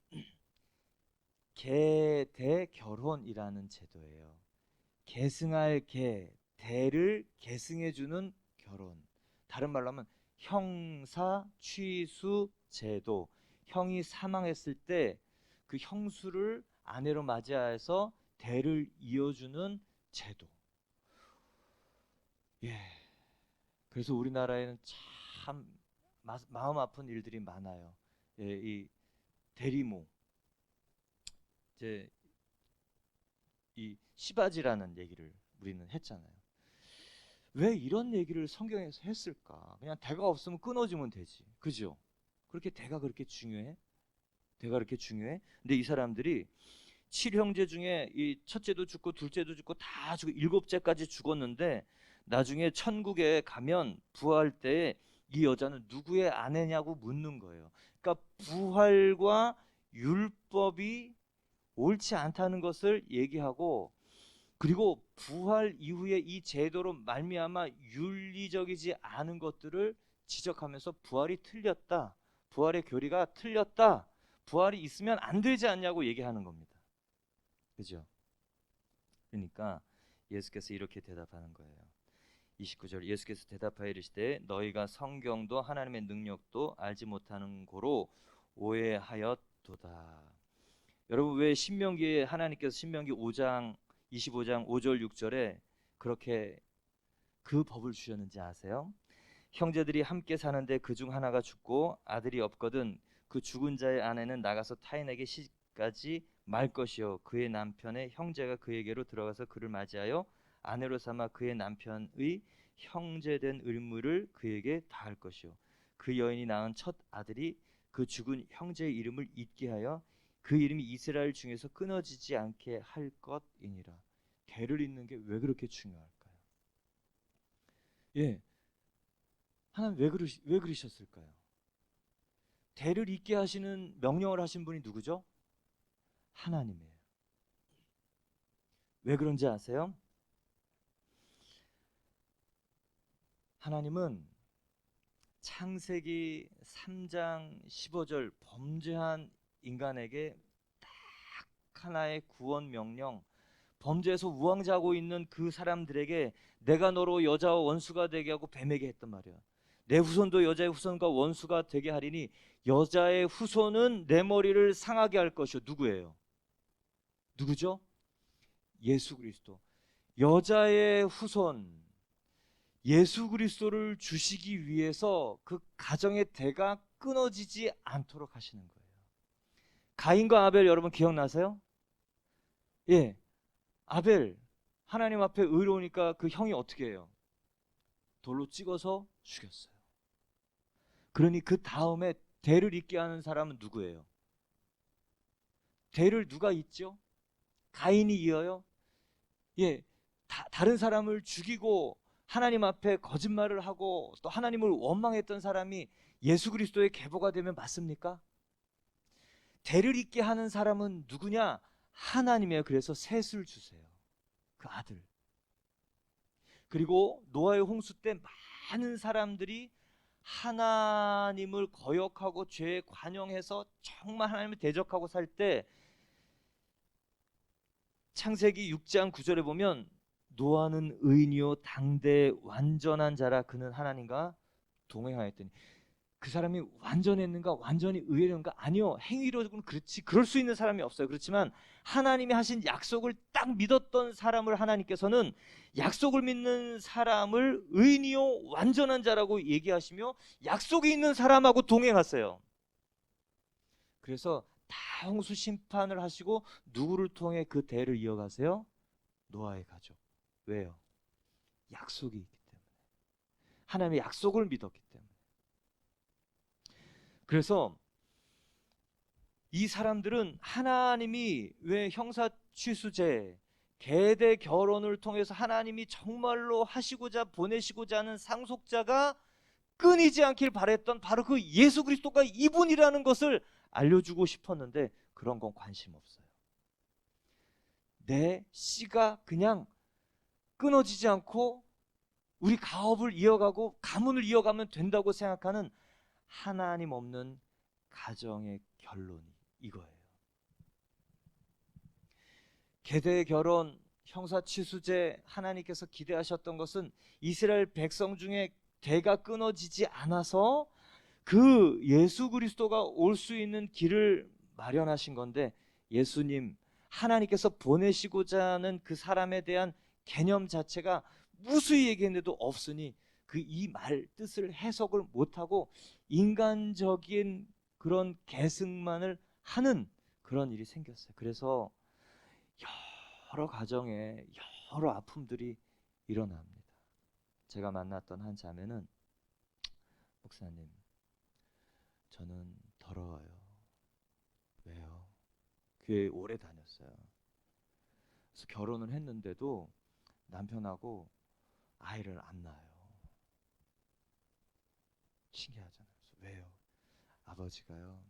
계대결혼이라는 제도예요. 계승할 대를 계승해주는 결혼. 다른 말로 하면 형사 취수 제도. 형이 사망했을 때 그 형수를 아내로 맞이해서 대를 이어주는 제도. 예. 그래서 우리나라에는 참 마음 아픈 일들이 많아요. 예, 이 대리모, 이제 이 시바지라는 얘기를 우리는 했잖아요. 왜 이런 얘기를 성경에서 했을까? 그냥 대가 없으면 끊어지면 되지. 그죠? 그렇게 대가 그렇게 중요해? 대가 그렇게 중요해? 근데 이 사람들이 7형제 중에 이 첫째도 죽고 둘째도 죽고 다 죽고 일곱째까지 죽었는데 나중에 천국에 가면 부활 때 이 여자는 누구의 아내냐고 묻는 거예요. 그러니까 부활과 율법이 옳지 않다는 것을 얘기하고, 그리고 부활 이후에 이 제도로 말미암아 윤리적이지 않은 것들을 지적하면서 부활이 틀렸다, 부활의 교리가 틀렸다, 부활이 있으면 안 되지 않냐고 얘기하는 겁니다. 그죠? 그러니까 예수께서 이렇게 대답하는 거예요. 29절, 예수께서 대답하여 이르시되 너희가 성경도 하나님의 능력도 알지 못하는 고로 오해하였도다. 여러분, 왜 신명기에 하나님께서 신명기 5장 25장 5절 6절에 그렇게 그 법을 주셨는지 아세요? 형제들이 함께 사는데 그중 하나가 죽고 아들이 없거든 그 죽은 자의 아내는 나가서 타인에게 시집가지 말 것이요 그의 남편의 형제가 그에게로 들어가서 그를 맞이하여 아내로 삼아 그의 남편의 형제된 의무를 그에게 다할 것이요 그 여인이 낳은 첫 아들이 그 죽은 형제의 이름을 잊게 하여 그 이름이 이스라엘 중에서 끊어지지 않게 할 것이니라. 대를 잇는 게 왜 그렇게 중요할까요? 예, 하나님 왜 그러셨을까요? 대를 잇게 하시는 명령을 하신 분이 누구죠? 하나님이에요. 왜 그런지 아세요? 하나님은 창세기 3장 15절 범죄한 인간에게 딱 하나의 구원 명령, 범죄에서 우왕좌고 있는 그 사람들에게 내가 너로 여자와 원수가 되게 하고 뱀에게 했단 말이야. 내 후손도 여자의 후손과 원수가 되게 하리니 여자의 후손은 내 머리를 상하게 할 것이요. 누구예요? 누구죠? 예수 그리스도. 여자의 후손 예수 그리스도를 주시기 위해서 그 가정의 대가 끊어지지 않도록 하시는 거예요. 가인과 아벨 여러분 기억나세요? 예, 아벨 하나님 앞에 의로우니까 그 형이 어떻게 해요? 돌로 찍어서 죽였어요. 그러니 그 다음에 대를 잇게 하는 사람은 누구예요? 대를 누가 잇죠? 가인이 이어요? 예, 다른 사람을 죽이고 하나님 앞에 거짓말을 하고 또 하나님을 원망했던 사람이 예수 그리스도의 계보가 되면 맞습니까? 대를 잇게 하는 사람은 누구냐? 하나님이에요. 그래서 셋을 주세요. 그 아들. 그리고 노아의 홍수 때 많은 사람들이 하나님을 거역하고 죄에 관용해서 정말 하나님을 대적하고 살 때 창세기 6장 9절에 보면 노아는 의인이요 당대 완전한 자라 그는 하나님과 동행하였더니, 그 사람이 완전했는가 완전히 의로운가? 아니요, 행위로는 그렇지 그럴 수 있는 사람이 없어요. 그렇지만 하나님이 하신 약속을 딱 믿었던 사람을 하나님께서는 약속을 믿는 사람을 의인이요 완전한 자라고 얘기하시며 약속이 있는 사람하고 동행하세요. 그래서 다 홍수 심판을 하시고 누구를 통해 그 대를 이어가세요? 노아의 가족. 왜요? 약속이 있기 때문에. 하나님의 약속을 믿었기 때문에. 그래서 이 사람들은 하나님이 왜 형사취수제, 계대 결혼을 통해서 하나님이 정말로 하시고자 보내시고자 하는 상속자가 끊이지 않길 바랬던 바로 그 예수 그리스도가 이분이라는 것을 알려주고 싶었는데 그런 건 관심 없어요. 내 씨가 그냥 끊어지지 않고 우리 가업을 이어가고 가문을 이어가면 된다고 생각하는 하나님 없는 가정의 결론이 이거예요. 계대 결혼, 형사취수제 하나님께서 기대하셨던 것은 이스라엘 백성 중에 대가 끊어지지 않아서 그 예수 그리스도가 올 수 있는 길을 마련하신 건데, 예수님 하나님께서 보내시고자 하는 그 사람에 대한 개념 자체가 무수히 얘기했는데도 없으니 그 이 말 뜻을 해석을 못하고 인간적인 그런 계승만을 하는 그런 일이 생겼어요. 그래서 여러 가정에 여러 아픔들이 일어납니다. 제가 만났던 한 자매는, 목사님 저는 더러워요. 왜요? 교회 오래 다녔어요. 그래서 결혼을 했는데도 남편하고 아이를 안 낳아요. 신기하잖아요. 그래서 왜요? 아버지가요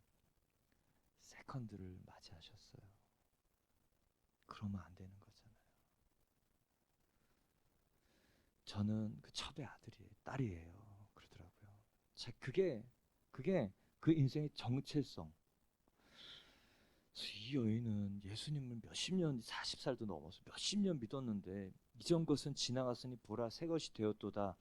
세컨드를 맞이하셨어요. 그러면 안 되는 거잖아요. 저는 그 첩의 아들이에요. 딸이에요. 그러더라고요. 자, 그게 그 인생의 정체성. 이 여인은 예수님을 몇십 년, 40살도 넘어서 몇십 년 믿었는데 이전 것은 지나갔으니 보라 새 것이 되었도다.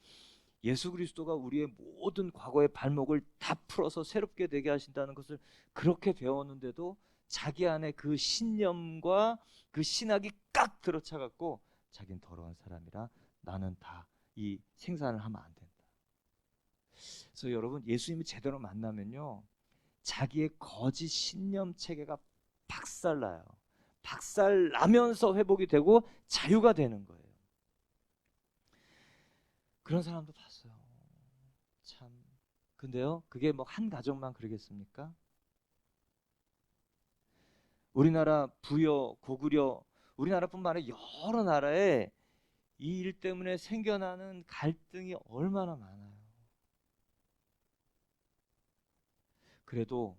예수 그리스도가 우리의 모든 과거의 발목을 다 풀어서 새롭게 되게 하신다는 것을 그렇게 배웠는데도 자기 안에 그 신념과 그 신학이 깍 들어차 갖고 자기는 더러운 사람이라 나는 다 이 생산을 하면 안 된다. 그래서 여러분, 예수님을 제대로 만나면요, 자기의 거짓 신념 체계가 박살나요. 박살나면서 회복이 되고 자유가 되는 거예요. 그런 사람도 봤어요. 참. 근데요, 그게 뭐 한 가정만 그러겠습니까? 우리나라 부여, 고구려, 우리나라뿐만 아니라 여러 나라에 이 일 때문에 생겨나는 갈등이 얼마나 많아요. 그래도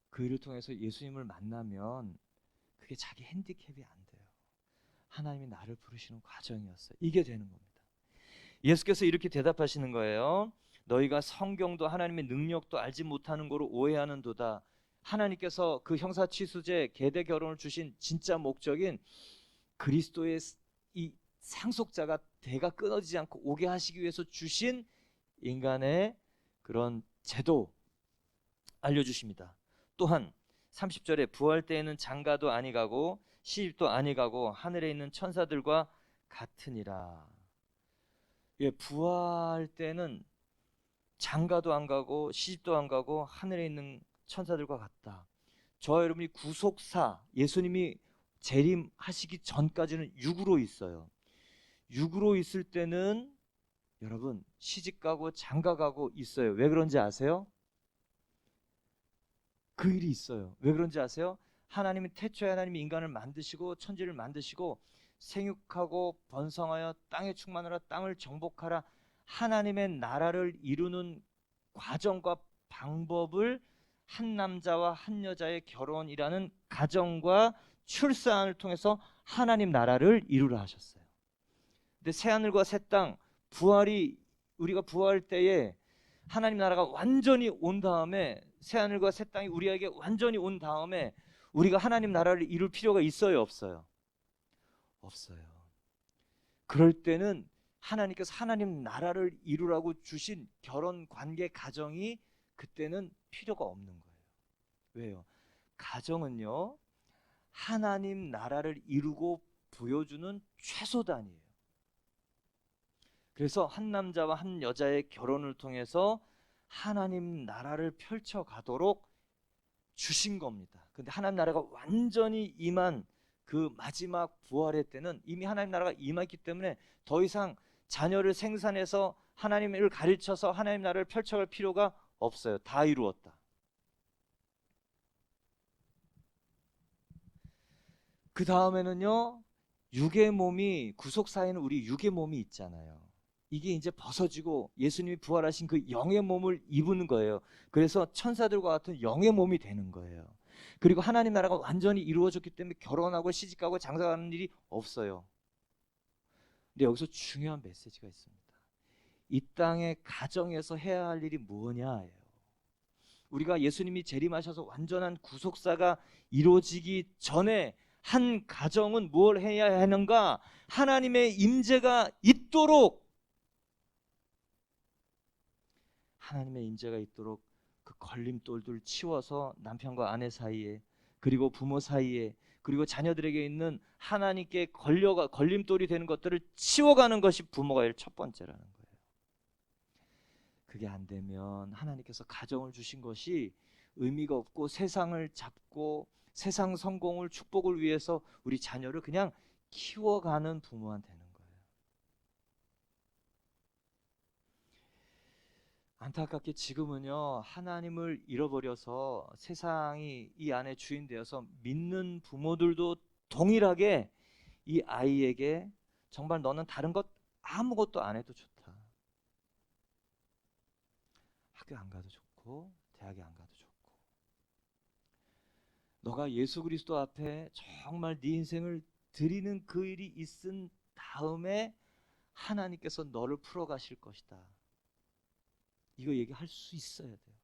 그 일을 통해서 예수님을 만나면 그게 자기 핸디캡이 안 돼요. 하나님이 나를 부르시는 과정이었어요. 이게 되는 겁니다. 예수께서 이렇게 대답하시는 거예요. 너희가 성경도 하나님의 능력도 알지 못하는 거로 오해하는도다. 하나님께서 그 형사취수제 계대 결혼을 주신 진짜 목적인 그리스도의 이 상속자가 대가 끊어지지 않고 오게 하시기 위해서 주신 인간의 그런 제도 알려주십니다. 또한 30절에 부활 때에는 장가도 아니 가고 시집도 아니 가고 하늘에 있는 천사들과 같으니라. 예, 부활 때는 장가도 안 가고 시집도 안 가고 하늘에 있는 천사들과 같다. 저와 여러분이 구속사, 예수님이 재림하시기 전까지는 육으로 있어요. 육으로 있을 때는 여러분 시집 가고 장가 가고 있어요. 왜 그런지 아세요? 그 일이 있어요. 왜 그런지 아세요? 하나님이 태초에 하나님이 인간을 만드시고 천지를 만드시고 생육하고 번성하여 땅에 충만하라 땅을 정복하라 하나님의 나라를 이루는 과정과 방법을 한 남자와 한 여자의 결혼이라는 가정과 출산을 통해서 하나님 나라를 이루라 하셨어요. 근데 새하늘과 새 땅, 부활이, 우리가 부활 때에 하나님 나라가 완전히 온 다음에, 새하늘과 새 땅이 우리에게 완전히 온 다음에 우리가 하나님 나라를 이룰 필요가 있어요, 없어요? 없어요. 그럴 때는 하나님께서 하나님 나라를 이루라고 주신 결혼 관계 가정이 그때는 필요가 없는 거예요. 왜요? 가정은요, 하나님 나라를 이루고 보여주는 최소단이에요. 그래서 한 남자와 한 여자의 결혼을 통해서 하나님 나라를 펼쳐가도록 주신 겁니다. 근데 하나님 나라가 완전히 임한 그 마지막 부활의 때는 이미 하나님 나라가 임했기 때문에 더 이상 자녀를 생산해서 하나님을 가르쳐서 하나님 나라를 펼쳐갈 필요가 없어요. 다 이루었다. 그 다음에는요, 육의 몸이, 구속사에는 우리 육의 몸이 있잖아요. 이게 이제 벗어지고 예수님이 부활하신 그 영의 몸을 입는 거예요. 그래서 천사들과 같은 영의 몸이 되는 거예요. 그리고 하나님 나라가 완전히 이루어졌기 때문에 결혼하고 시집가고 장사하는 일이 없어요. 근데 여기서 중요한 메시지가 있습니다. 이 땅의 가정에서 해야 할 일이 뭐냐예요. 우리가 예수님이 재림하셔서 완전한 구속사가 이루어지기 전에 한 가정은 뭘 해야 하는가? 하나님의 임재가 있도록, 하나님의 임재가 있도록 그 걸림돌들 치워서 남편과 아내 사이에, 그리고 부모 사이에, 그리고 자녀들에게 있는 하나님께 걸림돌이 되는 것들을 치워가는 것이 부모가 할 첫 번째라는 거예요. 그게 안 되면 하나님께서 가정을 주신 것이 의미가 없고, 세상을 잡고 세상 성공을, 축복을 위해서 우리 자녀를 그냥 키워가는 부모가 되는 거예요. 안타깝게 지금은요, 하나님을 잃어버려서 세상이 이 안에 주인 되어서 믿는 부모들도 동일하게 이 아이에게 정말 너는 다른 것 아무것도 안 해도 좋다. 학교 안 가도 좋고 대학에 안 가도 좋고, 너가 예수 그리스도 앞에 정말 네 인생을 드리는 그 일이 있은 다음에 하나님께서 너를 풀어가실 것이다. 이거 얘기할 수 있어야 돼요.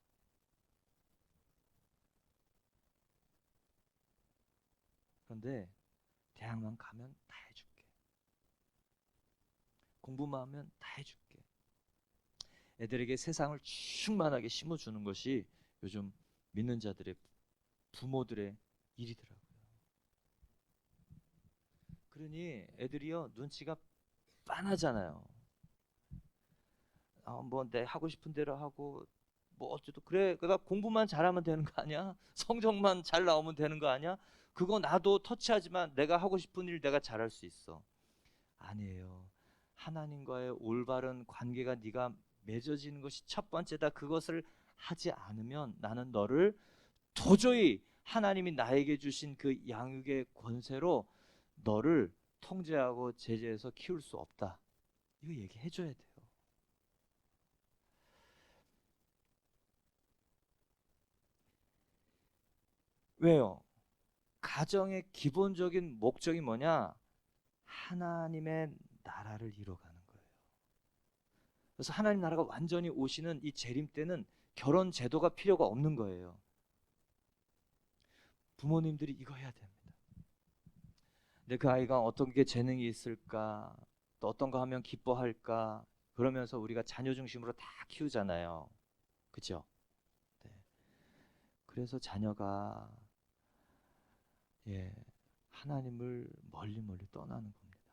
그런데 대학만 가면 다 해줄게, 공부만 하면 다 해줄게, 애들에게 세상을 충만하게 심어주는 것이 요즘 믿는 자들의, 부모들의 일이더라고요. 그러니 애들이요, 눈치가 빤하잖아요. 뭐 내 하고 싶은 대로 하고, 뭐 어쨌든 그래, 그러니까 공부만 잘하면 되는 거 아니야? 성적만 잘 나오면 되는 거 아니야? 그거 나도 터치하지만 내가 하고 싶은 일 내가 잘할 수 있어. 아니에요. 하나님과의 올바른 관계가 네가 맺어지는 것이 첫 번째다. 그것을 하지 않으면 나는 너를 도저히 하나님이 나에게 주신 그 양육의 권세로 너를 통제하고 제재해서 키울 수 없다. 이거 얘기해 줘야 돼요. 왜요? 가정의 기본적인 목적이 뭐냐? 하나님의 나라를 이뤄가는 거예요. 그래서 하나님 나라가 완전히 오시는 이 재림 때는 결혼 제도가 필요가 없는 거예요. 부모님들이 이거 해야 됩니다. 근데 그 아이가 어떤 게 재능이 있을까? 또 어떤 거 하면 기뻐할까? 그러면서 우리가 자녀 중심으로 다 키우잖아요. 그죠? 네. 그래서 자녀가, 예, 하나님을 멀리 멀리 떠나는 겁니다.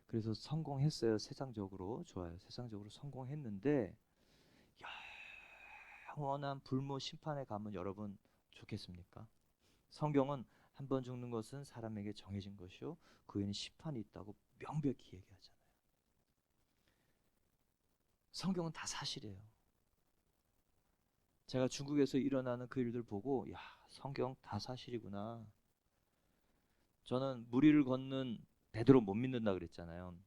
그래서 성공했어요. 세상적으로 좋아요. 세상적으로 성공했는데 영원한 불모 심판에 가면 여러분 좋겠습니까? 성경은 한 번 죽는 것은 사람에게 정해진 것이요 그 후에는 심판이 있다고 명백히 얘기하잖아요. 성경은 다 사실이에요. 제가 중국에서 일어나는 그 일들 보고, 야, 성경 다 사실이구나. 저는 무리를 걷는 베드로 못 믿는다 그랬잖아요.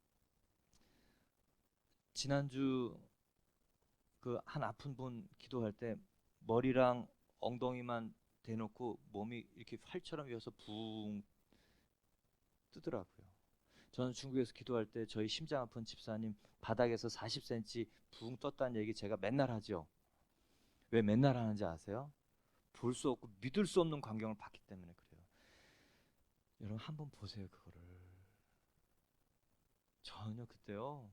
지난주 그 한 아픈 분 기도할 때 머리랑 엉덩이만 대놓고 몸이 이렇게 활처럼 이어서 붕 뜨더라고요. 저는 중국에서 기도할 때 저희 심장 아픈 집사님 바닥에서 40cm 붕 떴다는 얘기 제가 맨날 하죠. 왜 맨날 하는지 아세요? 볼 수 없고 믿을 수 없는 광경을 봤기 때문에 그래요. 여러분 한번 보세요 그거를. 전혀 그때요,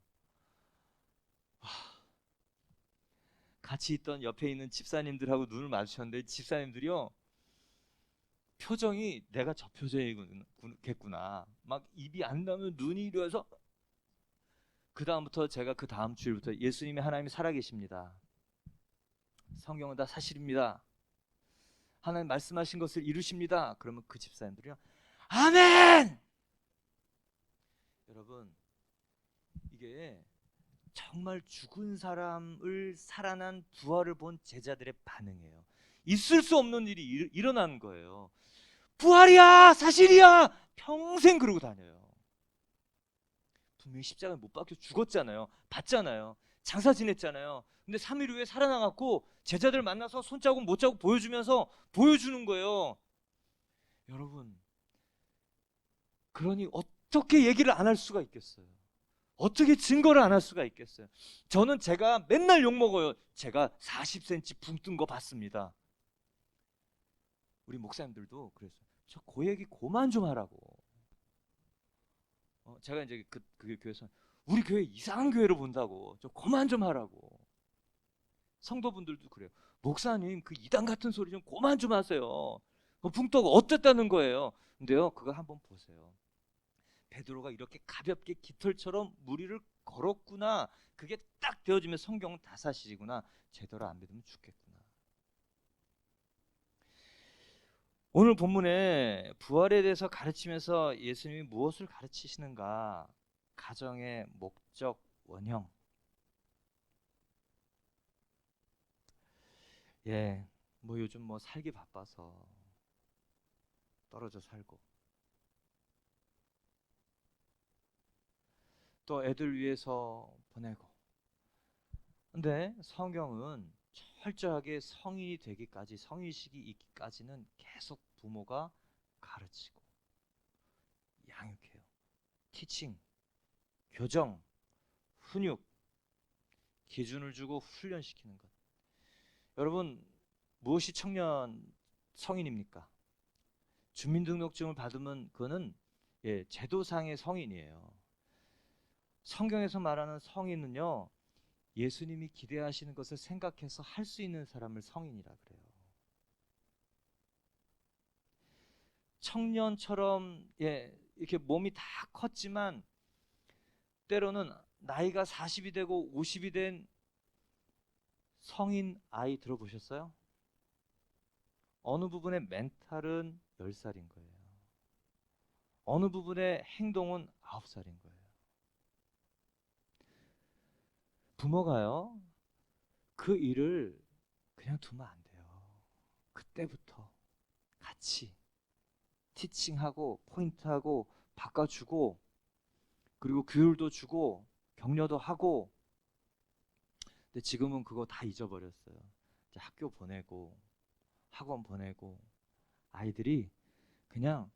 같이 있던 옆에 있는 집사님들하고 눈을 마주쳤는데 집사님들이요, 표정이 내가 저 표정이겠구나, 막 입이 안 나오면 눈이 이래서. 그 다음부터 제가 그 다음 주일부터 예수님이 하나님이 살아계십니다, 성경은 다 사실입니다, 하나님 말씀하신 것을 이루십니다, 그러면 그 집사님들이요, 아멘! 여러분 이게 정말 죽은 사람을 살아난 부활을 본 제자들의 반응이에요. 있을 수 없는 일이 일어난 거예요. 부활이야, 사실이야, 평생 그러고 다녀요. 분명히 십자가에 못 박혀 죽었잖아요. 봤잖아요. 장사 지냈잖아요. 근데 3일 후에 살아나갖고 제자들 만나서 손자국 못자국 보여주면서 보여주는 거예요. 여러분, 그러니 어떻게 얘기를 안 할 수가 있겠어요? 어떻게 증거를 안 할 수가 있겠어요? 저는 제가 맨날 욕먹어요. 제가 40cm 붕 뜬 거 봤습니다. 우리 목사님들도 그랬어요. 저 그 얘기 그만 좀 하라고. 제가 이제 그 교회에서 우리 교회 이상한 교회로 본다고. 저 그만 좀 하라고. 성도분들도 그래요. 목사님 그 이단 같은 소리 좀 그만 좀 하세요. 붕떠가 어땠다는 거예요. 근데요, 그거 한번 보세요. 베드로가 이렇게 가볍게 깃털처럼 무리를 걸었구나. 그게 딱 되어지면 성경은 다 사실이구나. 제대로 안 믿으면 죽겠구나. 오늘 본문에 부활에 대해서 가르치면서 예수님이 무엇을 가르치시는가? 가정의 목적, 원형. 뭐 요즘 뭐 살기 바빠서 떨어져 살고, 또 애들 위해서 보내고. 근데 성경은 철저하게 성인이 되기까지, 성인식이 있기까지는 계속 부모가 가르치고 양육해요. 티칭, 교정, 훈육, 기준을 주고 훈련시키는 것. 여러분, 무엇이 청년 성인입니까? 주민등록증을 받으면 그거는 제도상의 성인이에요. 성경에서 말하는 성인은요, 예수님이 기대하시는 것을 생각해서 할 수 있는 사람을 성인이라 그래요. 청년처럼 이렇게 몸이 다 컸지만 때로는 나이가 40이 되고 50이 된 성인 아이 들어보셨어요? 어느 부분의 멘탈은 10살인 거예요. 어느 부분의 행동은 9살인 거예요. 부모가요, 그 일을 그냥 두면 안 돼요. 그때부터 같이 티칭하고 포인트하고 바꿔주고, 그리고 규율도 주고 격려도 하고. 근데 지금은 그거 다 잊어버렸어요. 이제 학교 보내고 학원 보내고 아이들이 그냥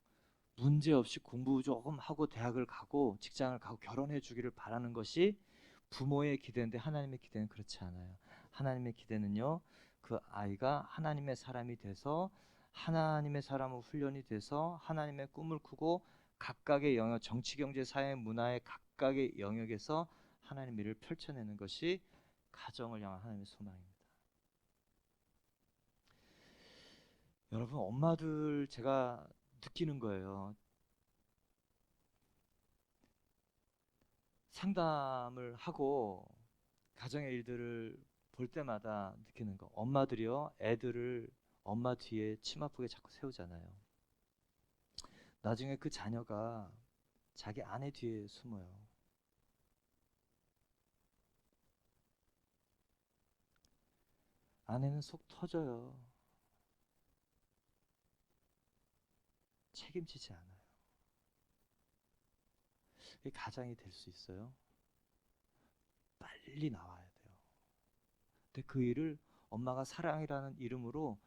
문제 없이 공부 조금 하고 대학을 가고 직장을 가고 결혼해 주기를 바라는 것이 부모의 기대인데, 하나님의 기대는 그렇지 않아요. 하나님의 기대는요, 그 아이가 하나님의 사람이 돼서, 하나님의 사람으로 훈련이 돼서 하나님의 꿈을 꾸고 각각의 영역, 정치, 경제, 사회, 문화의 각각의 영역에서 하나님의 일을 펼쳐내는 것이 가정을 향한 하나님의 소망입니다. 여러분, 엄마들 제가 느끼는 거예요. 상담을 하고 가정의 일들을 볼 때마다 느끼는 거. 엄마들이요, 애들을 엄마 뒤에 침 아프게 자꾸 세우잖아요. 나중에 그 자녀가 자기 아내 뒤에 숨어요. 아내는 속 터져요. 책임지지 않아요. 이게 가장이 될 수 있어요? 빨리 나와야 돼요. 근데 그 일을 엄마가 사랑이라는 이름으로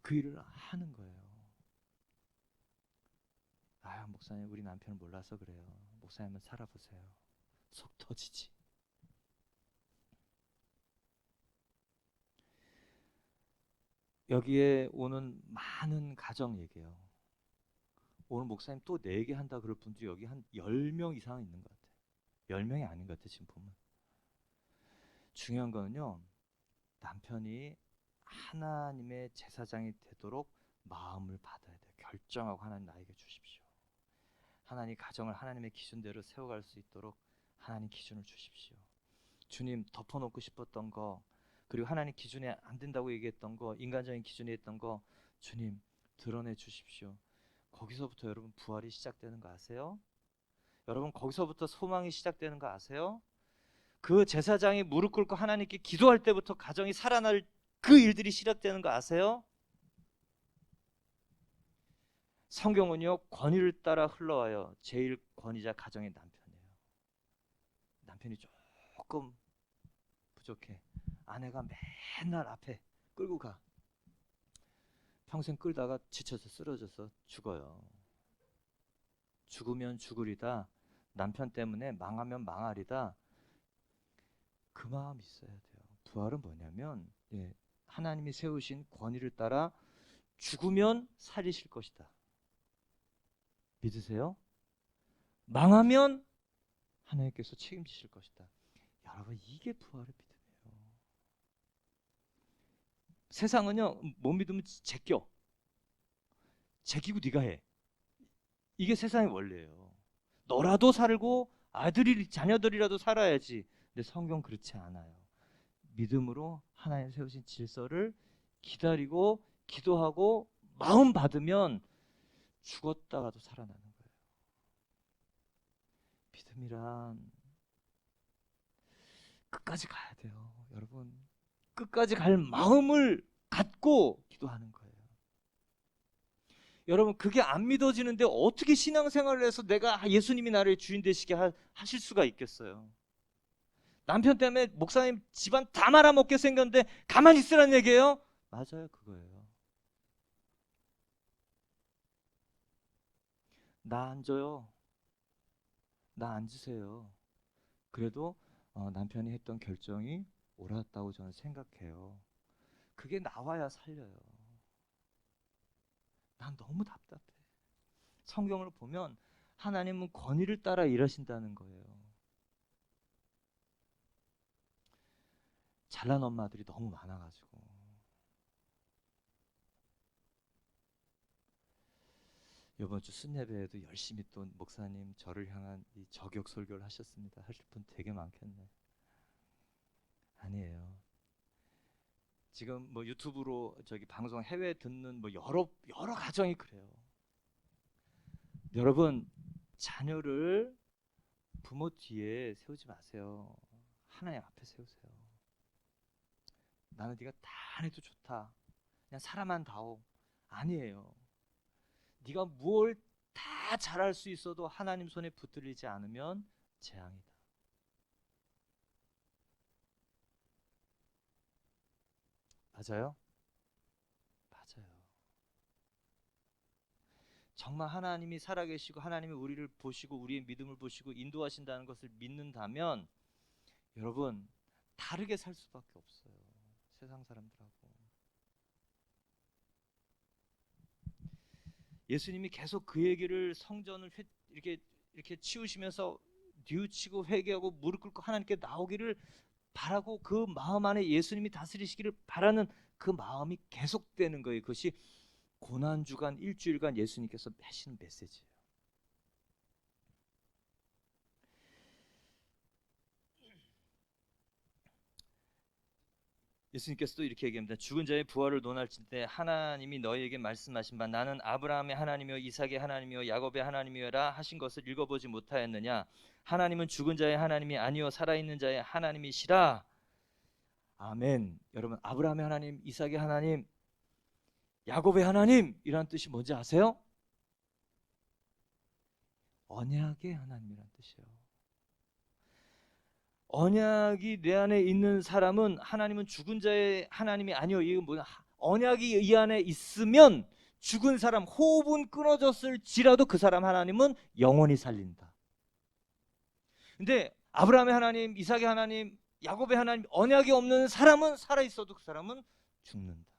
그 일을 하는 거예요. 아, 목사님, 우리 남편을 몰라서 그래요. 목사님은 살아보세요. 속 터지지. 여기에 오는 많은 가정 얘기예요. 오늘 목사님 또 내 얘기 한다 그럴 분들이 여기 한 10명 이상 있는 것 같아요. 10명이 아닌 것 같아요, 지금 보면. 중요한 거는요, 남편이 하나님의 제사장이 되도록 마음을 받아야 돼요. 결정하고 하나님 나에게 주십시오. 하나님 가정을 하나님의 기준대로 세워갈 수 있도록 하나님 기준을 주십시오. 주님 덮어놓고 싶었던 거, 그리고 하나님 기준에 안 된다고 얘기했던 거, 인간적인 기준에 했던 거, 주님 드러내 주십시오. 거기서부터 여러분 부활이 시작되는 거 아세요? 여러분, 거기서부터 소망이 시작되는 거 아세요? 그 제사장이 무릎 꿇고 하나님께 기도할 때부터 가정이 살아날 그 일들이 시작되는 거 아세요? 성경은요, 권위를 따라 흘러와요. 제일 권위자 가정의 남편이에요. 남편이 조금 부족해. 아내가 맨날 앞에 끌고 가. 평생 끌다가 지쳐서 쓰러져서 죽어요. 죽으면 죽으리다. 남편 때문에 망하면 망하리다. 그 마음 있어야 돼요. 부활은 뭐냐면 하나님이 세우신 권위를 따라 죽으면 살리실 것이다. 믿으세요? 망하면 하나님께서 책임지실 것이다. 여러분, 이게 부활의 믿음이에요. 세상은요, 못 믿으면 제껴. 제끼고 네가 해. 이게 세상의 원리예요. 너라도 살고 자녀들이라도 살아야지. 근데 성경 그렇지 않아요. 믿음으로 하나님 세우신 질서를 기다리고 기도하고 마음 받으면 죽었다가도 살아나는 거예요. 믿음이란 끝까지 가야 돼요. 여러분, 끝까지 갈 마음을 갖고 기도하는 거예요. 여러분, 그게 안 믿어지는데 어떻게 신앙생활을 해서 내가 예수님이 나를 주인 되시게 하실 수가 있겠어요? 남편 때문에 목사님 집안 다 말아먹게 생겼는데 가만히 있으라는 얘기예요? 맞아요, 그거예요. 나 앉아요. 나 앉으세요. 그래도 남편이 했던 결정이 옳았다고 저는 생각해요. 그게 나와야 살려요. 난 너무 답답해. 성경을 보면 하나님은 권위를 따라 일하신다는 거예요. 잘난 엄마들이 너무 많아가지고. 이번 주 순례배에도 열심히 또 목사님 저를 향한 이 저격 설교를 하셨습니다. 하실 분 되게 많겠네. 아니에요. 지금 뭐 유튜브로 저기 방송 해외 듣는 뭐 여러 가정이 그래요. 여러분, 자녀를 부모 뒤에 세우지 마세요. 하나님 앞에 세우세요. 나는 네가 다 안 해도 좋다. 그냥 살아만 다오. 아니에요. 네가 뭘 다 잘할 수 있어도 하나님 손에 붙들리지 않으면 재앙이다. 맞아요? 맞아요. 정말 하나님이 살아계시고 하나님이 우리를 보시고 우리의 믿음을 보시고 인도하신다는 것을 믿는다면 여러분, 다르게 살 수밖에 없어요. 세상 사람들하고. 예수님이 계속 그 얘기를 성전을 이렇게 치우시면서 뉘우치고 회개하고 무릎 꿇고 하나님께 나오기를 바라고 그 마음 안에 예수님이 다스리시기를 바라는 그 마음이 계속되는 거예요. 그것이 고난주간 일주일간 예수님께서 하시는 메시지예요. 예수님께서도 이렇게 얘기합니다. 죽은 자의 부활을 논할 때 하나님이 너희에게 말씀하신 바 나는 아브라함의 하나님이요 이삭의 하나님이요 야곱의 하나님이요라 하신 것을 읽어보지 못하였느냐. 하나님은 죽은 자의 하나님이 아니요 살아있는 자의 하나님이시라. 아멘. 여러분, 아브라함의 하나님, 이삭의 하나님, 야곱의 하나님이라는 뜻이 뭔지 아세요? 언약의 하나님이라는 뜻이에요. 언약이 내 안에 있는 사람은 하나님은 죽은 자의 하나님이 아니요. 이건 뭐냐? 언약이 이 안에 있으면 죽은 사람 호흡은 끊어졌을지라도 그 사람 하나님은 영원히 살린다. 근데 아브라함의 하나님, 이삭의 하나님, 야곱의 하나님 언약이 없는 사람은 살아 있어도 그 사람은 죽는다.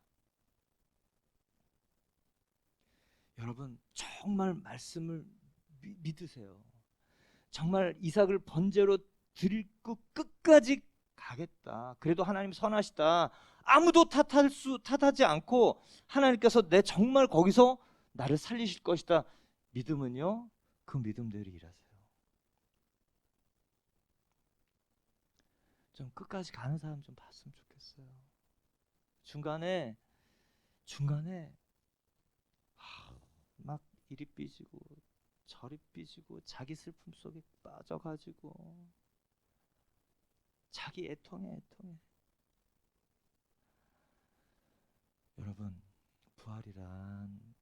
여러분, 정말 말씀을 믿으세요. 정말 이삭을 번제로 드리고 끝까지 가겠다. 그래도 하나님 선하시다. 아무도 탓하지 않고 하나님께서 내 정말 거기서 나를 살리실 것이다. 믿음은요, 그 믿음대로 일하세요. 좀 끝까지 가는 사람 좀 봤으면 좋겠어요. 중간에 막 이리 삐지고 저리 삐지고 자기 슬픔 속에 빠져가지고 자기 애통해. 여러분, 부활이란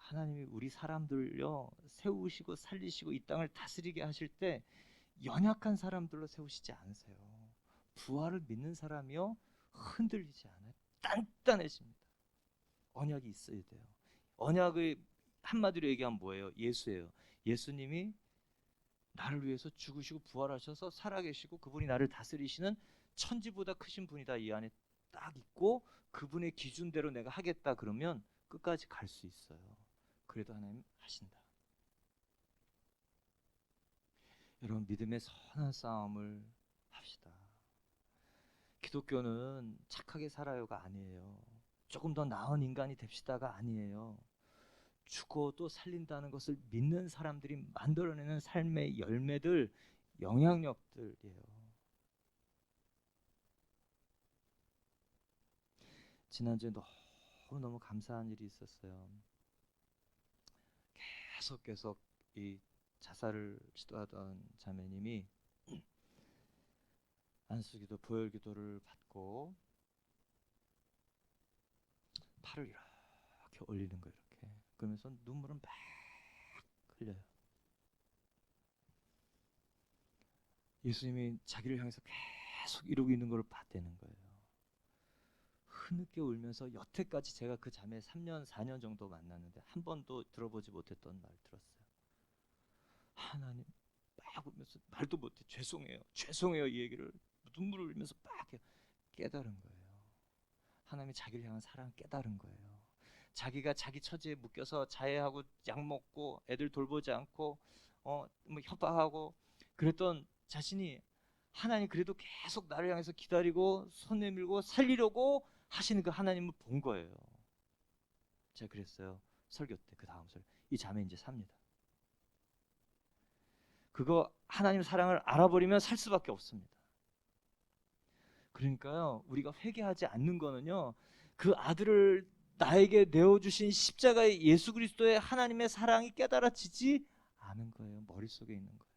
하나님이 우리 사람들요 세우시고 살리시고 이 땅을 다스리게 하실 때 연약한 사람들로 세우시지 않으세요. 부활을 믿는 사람이요 흔들리지 않아요. 단단해집니다. 언약이 있어야 돼요. 언약의 한마디로 얘기하면 뭐예요? 예수예요. 예수님이 나를 위해서 죽으시고 부활하셔서 살아계시고 그분이 나를 다스리시는 천지보다 크신 분이다. 이 안에 딱 있고 그분의 기준대로 내가 하겠다 그러면 끝까지 갈 수 있어요. 그래도 하나님 하신다. 여러분 믿음의 선한 싸움을 합시다. 기독교는 착하게 살아요가 아니에요. 조금 더 나은 인간이 됩시다가 아니에요. 죽어도 살린다는 것을 믿는 사람들이 만들어내는 삶의 열매들, 영향력들이에요. 지난주에 너무너무 감사한 일이 있었어요. 계속 이 자살을 시도하던 자매님이 안수기도 보혈기도를 받고 팔을 이렇게 올리는 거예요. 이렇게 그러면서 눈물은 막 흘려요. 예수님이 자기를 향해서 계속 이러고 있는 걸 봤다는 거예요. 흐느껴 울면서 여태까지 제가 그 자매 3년 4년 정도 만났는데 한 번도 들어보지 못했던 말 들었어요. 하나님 막 울면서 말도 못해. 죄송해요 이 얘기를 눈물을 흘리면서 막 깨달은 거예요. 하나님이 자기를 향한 사랑 깨달은 거예요. 자기가 자기 처지에 묶여서 자해하고 약 먹고 애들 돌보지 않고 뭐 협박하고 그랬던 자신이 하나님 그래도 계속 나를 향해서 기다리고 손 내밀고 살리려고 하시는 그 하나님을 본 거예요. 제가 그랬어요. 설교 때 그 다음 설교. 이 자매 이제 삽니다. 그거 하나님 사랑을 알아버리면 살 수밖에 없습니다. 그러니까요. 우리가 회개하지 않는 거는요. 그 아들을 나에게 내어주신 십자가의 예수 그리스도의 하나님의 사랑이 깨달아지지 않은 거예요. 머릿속에 있는 거예요.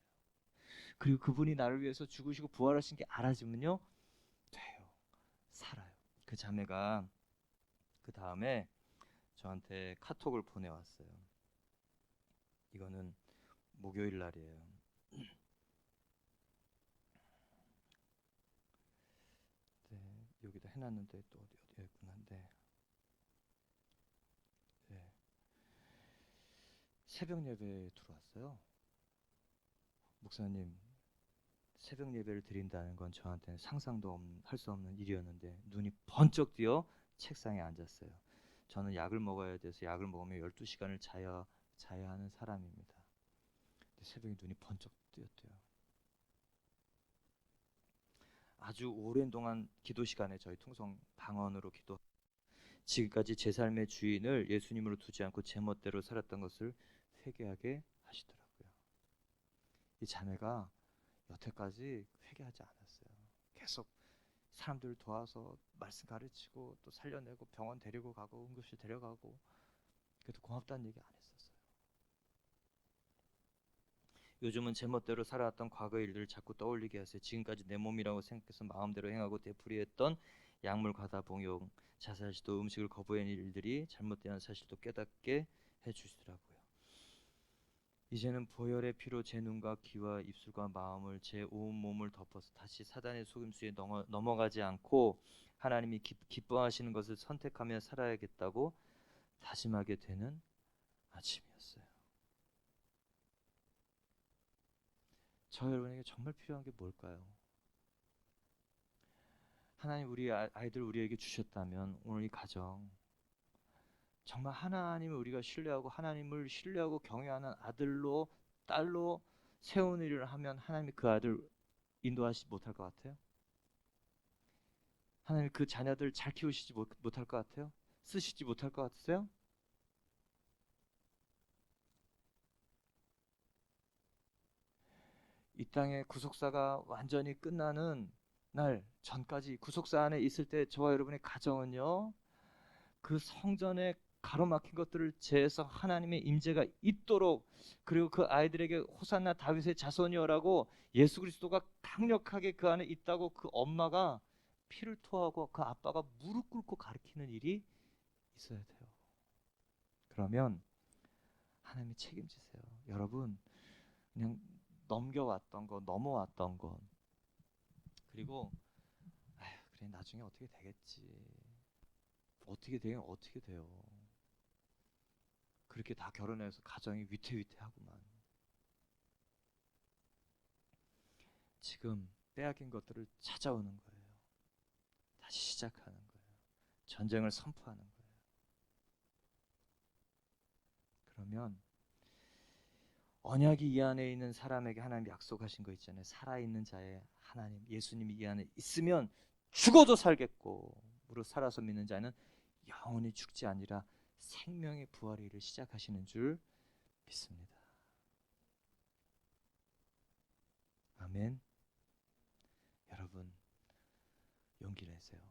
그리고 그분이 나를 위해서 죽으시고 부활하신 게 알아지면요. 돼요. 살아요. 그 자매가 그 다음에 저한테 카톡을 보내왔어요. 이거는 목요일 날이에요. 네, 여기다 해놨는데 또 어디였구나. 네. 네. 새벽 예배에 들어왔어요. 목사님, 새벽 예배를 드린다는 건 저한테는 상상도 할 수 없는 일이었는데 눈이 번쩍 뜨여 책상에 앉았어요. 저는 약을 먹어야 돼서 약을 먹으면 12시간을 자야 하는 사람입니다. 근데 새벽에 눈이 번쩍 뜨였대요. 아주 오랜 동안 기도 시간에 저희 통성 방언으로 기도 지금까지 제 삶의 주인을 예수님으로 두지 않고 제 멋대로 살았던 것을 회개하게 하시더라고요. 이 자매가 여태까지 회개하지 않았어요. 계속 사람들 도와서 말씀 가르치고 또 살려내고 병원 데리고 가고 응급실 데려가고 그래도 고맙다는 얘기 안 했었어요. 요즘은 제 멋대로 살아왔던 과거의 일들을 자꾸 떠올리게 하세요. 지금까지 내 몸이라고 생각해서 마음대로 행하고 되풀이했던 약물 과다 복용, 자살 시도, 음식을 거부한 일들이 잘못된 사실도 깨닫게 해주시더라고요. 이제는 보혈의 피로 제 눈과 귀와 입술과 마음을 제 온몸을 덮어서 다시 사단의 속임수에 넘어가지 않고 하나님이 기뻐하시는 것을 선택하며 살아야겠다고 다짐하게 되는 아침이었어요. 저 여러분에게 정말 필요한 게 뭘까요? 하나님 우리 아이들 우리에게 주셨다면 오늘 이 가정 정말 하나님을 우리가 신뢰하고 하나님을 신뢰하고 경외하는 아들로 딸로 세운 일을 하면 하나님이 그 아들 인도하지 못할 것 같아요? 하나님 그 자녀들 잘 키우시지 못할 것 같아요? 쓰시지 못할 것 같으세요? 이 땅의 구속사가 완전히 끝나는 날 전까지 구속사 안에 있을 때 저와 여러분의 가정은요 그 성전에 가로막힌 것들을 제해서 하나님의 임재가 있도록 그리고 그 아이들에게 호산나 다윗의 자손이여라고 예수 그리스도가 강력하게 그 안에 있다고 그 엄마가 피를 토하고 그 아빠가 무릎 꿇고 가르치는 일이 있어야 돼요. 그러면 하나님이 책임지세요. 여러분 그냥 넘겨왔던 거, 넘어왔던 거, 그리고 아휴, 그래 나중에 어떻게 되겠지. 어떻게 되긴 어떻게 돼요. 그렇게 다 결혼해서 가정이 위태위태하구만. 지금 빼앗긴 것들을 찾아오는 거예요. 다시 시작하는 거예요. 전쟁을 선포하는 거예요. 그러면 언약이 이 안에 있는 사람에게 하나님 약속하신 거 있잖아요. 살아있는 자의 하나님, 예수님이 이 안에 있으면 죽어도 살겠고 무릇 살아서 믿는 자는 영원히 죽지 아니라 생명의 부활의 일을 시작하시는 줄 믿습니다. 아멘. 여러분 용기 내세요.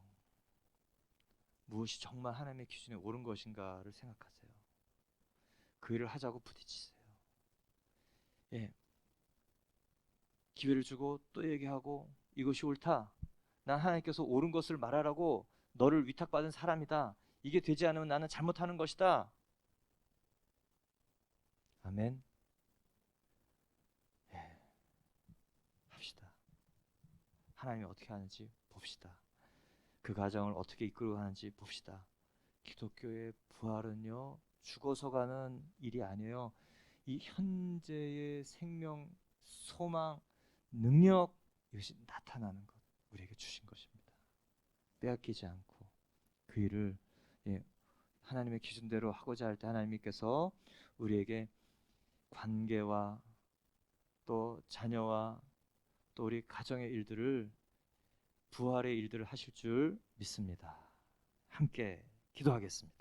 무엇이 정말 하나님의 기준에 옳은 것인가를 생각하세요. 그 일을 하자고 부딪히세요. 예, 기회를 주고 또 얘기하고 이것이 옳다. 난 하나님께서 옳은 것을 말하라고 너를 위탁받은 사람이다. 이게 되지 않으면 나는 잘못하는 것이다. 아멘. 예, 합시다. 하나님이 어떻게 하는지 봅시다. 그 가정을 어떻게 이끌어 가는지 봅시다. 기독교의 부활은요, 죽어서 가는 일이 아니에요. 이 현재의 생명, 소망, 능력, 이것이 나타나는 것, 우리에게 주신 것입니다. 빼앗기지 않고 그 일을 예, 하나님의 기준대로 하고자 할 때 하나님께서 우리에게 관계와 또 자녀와 또 우리 가정의 일들을, 부활의 일들을 하실 줄 믿습니다. 함께 기도하겠습니다.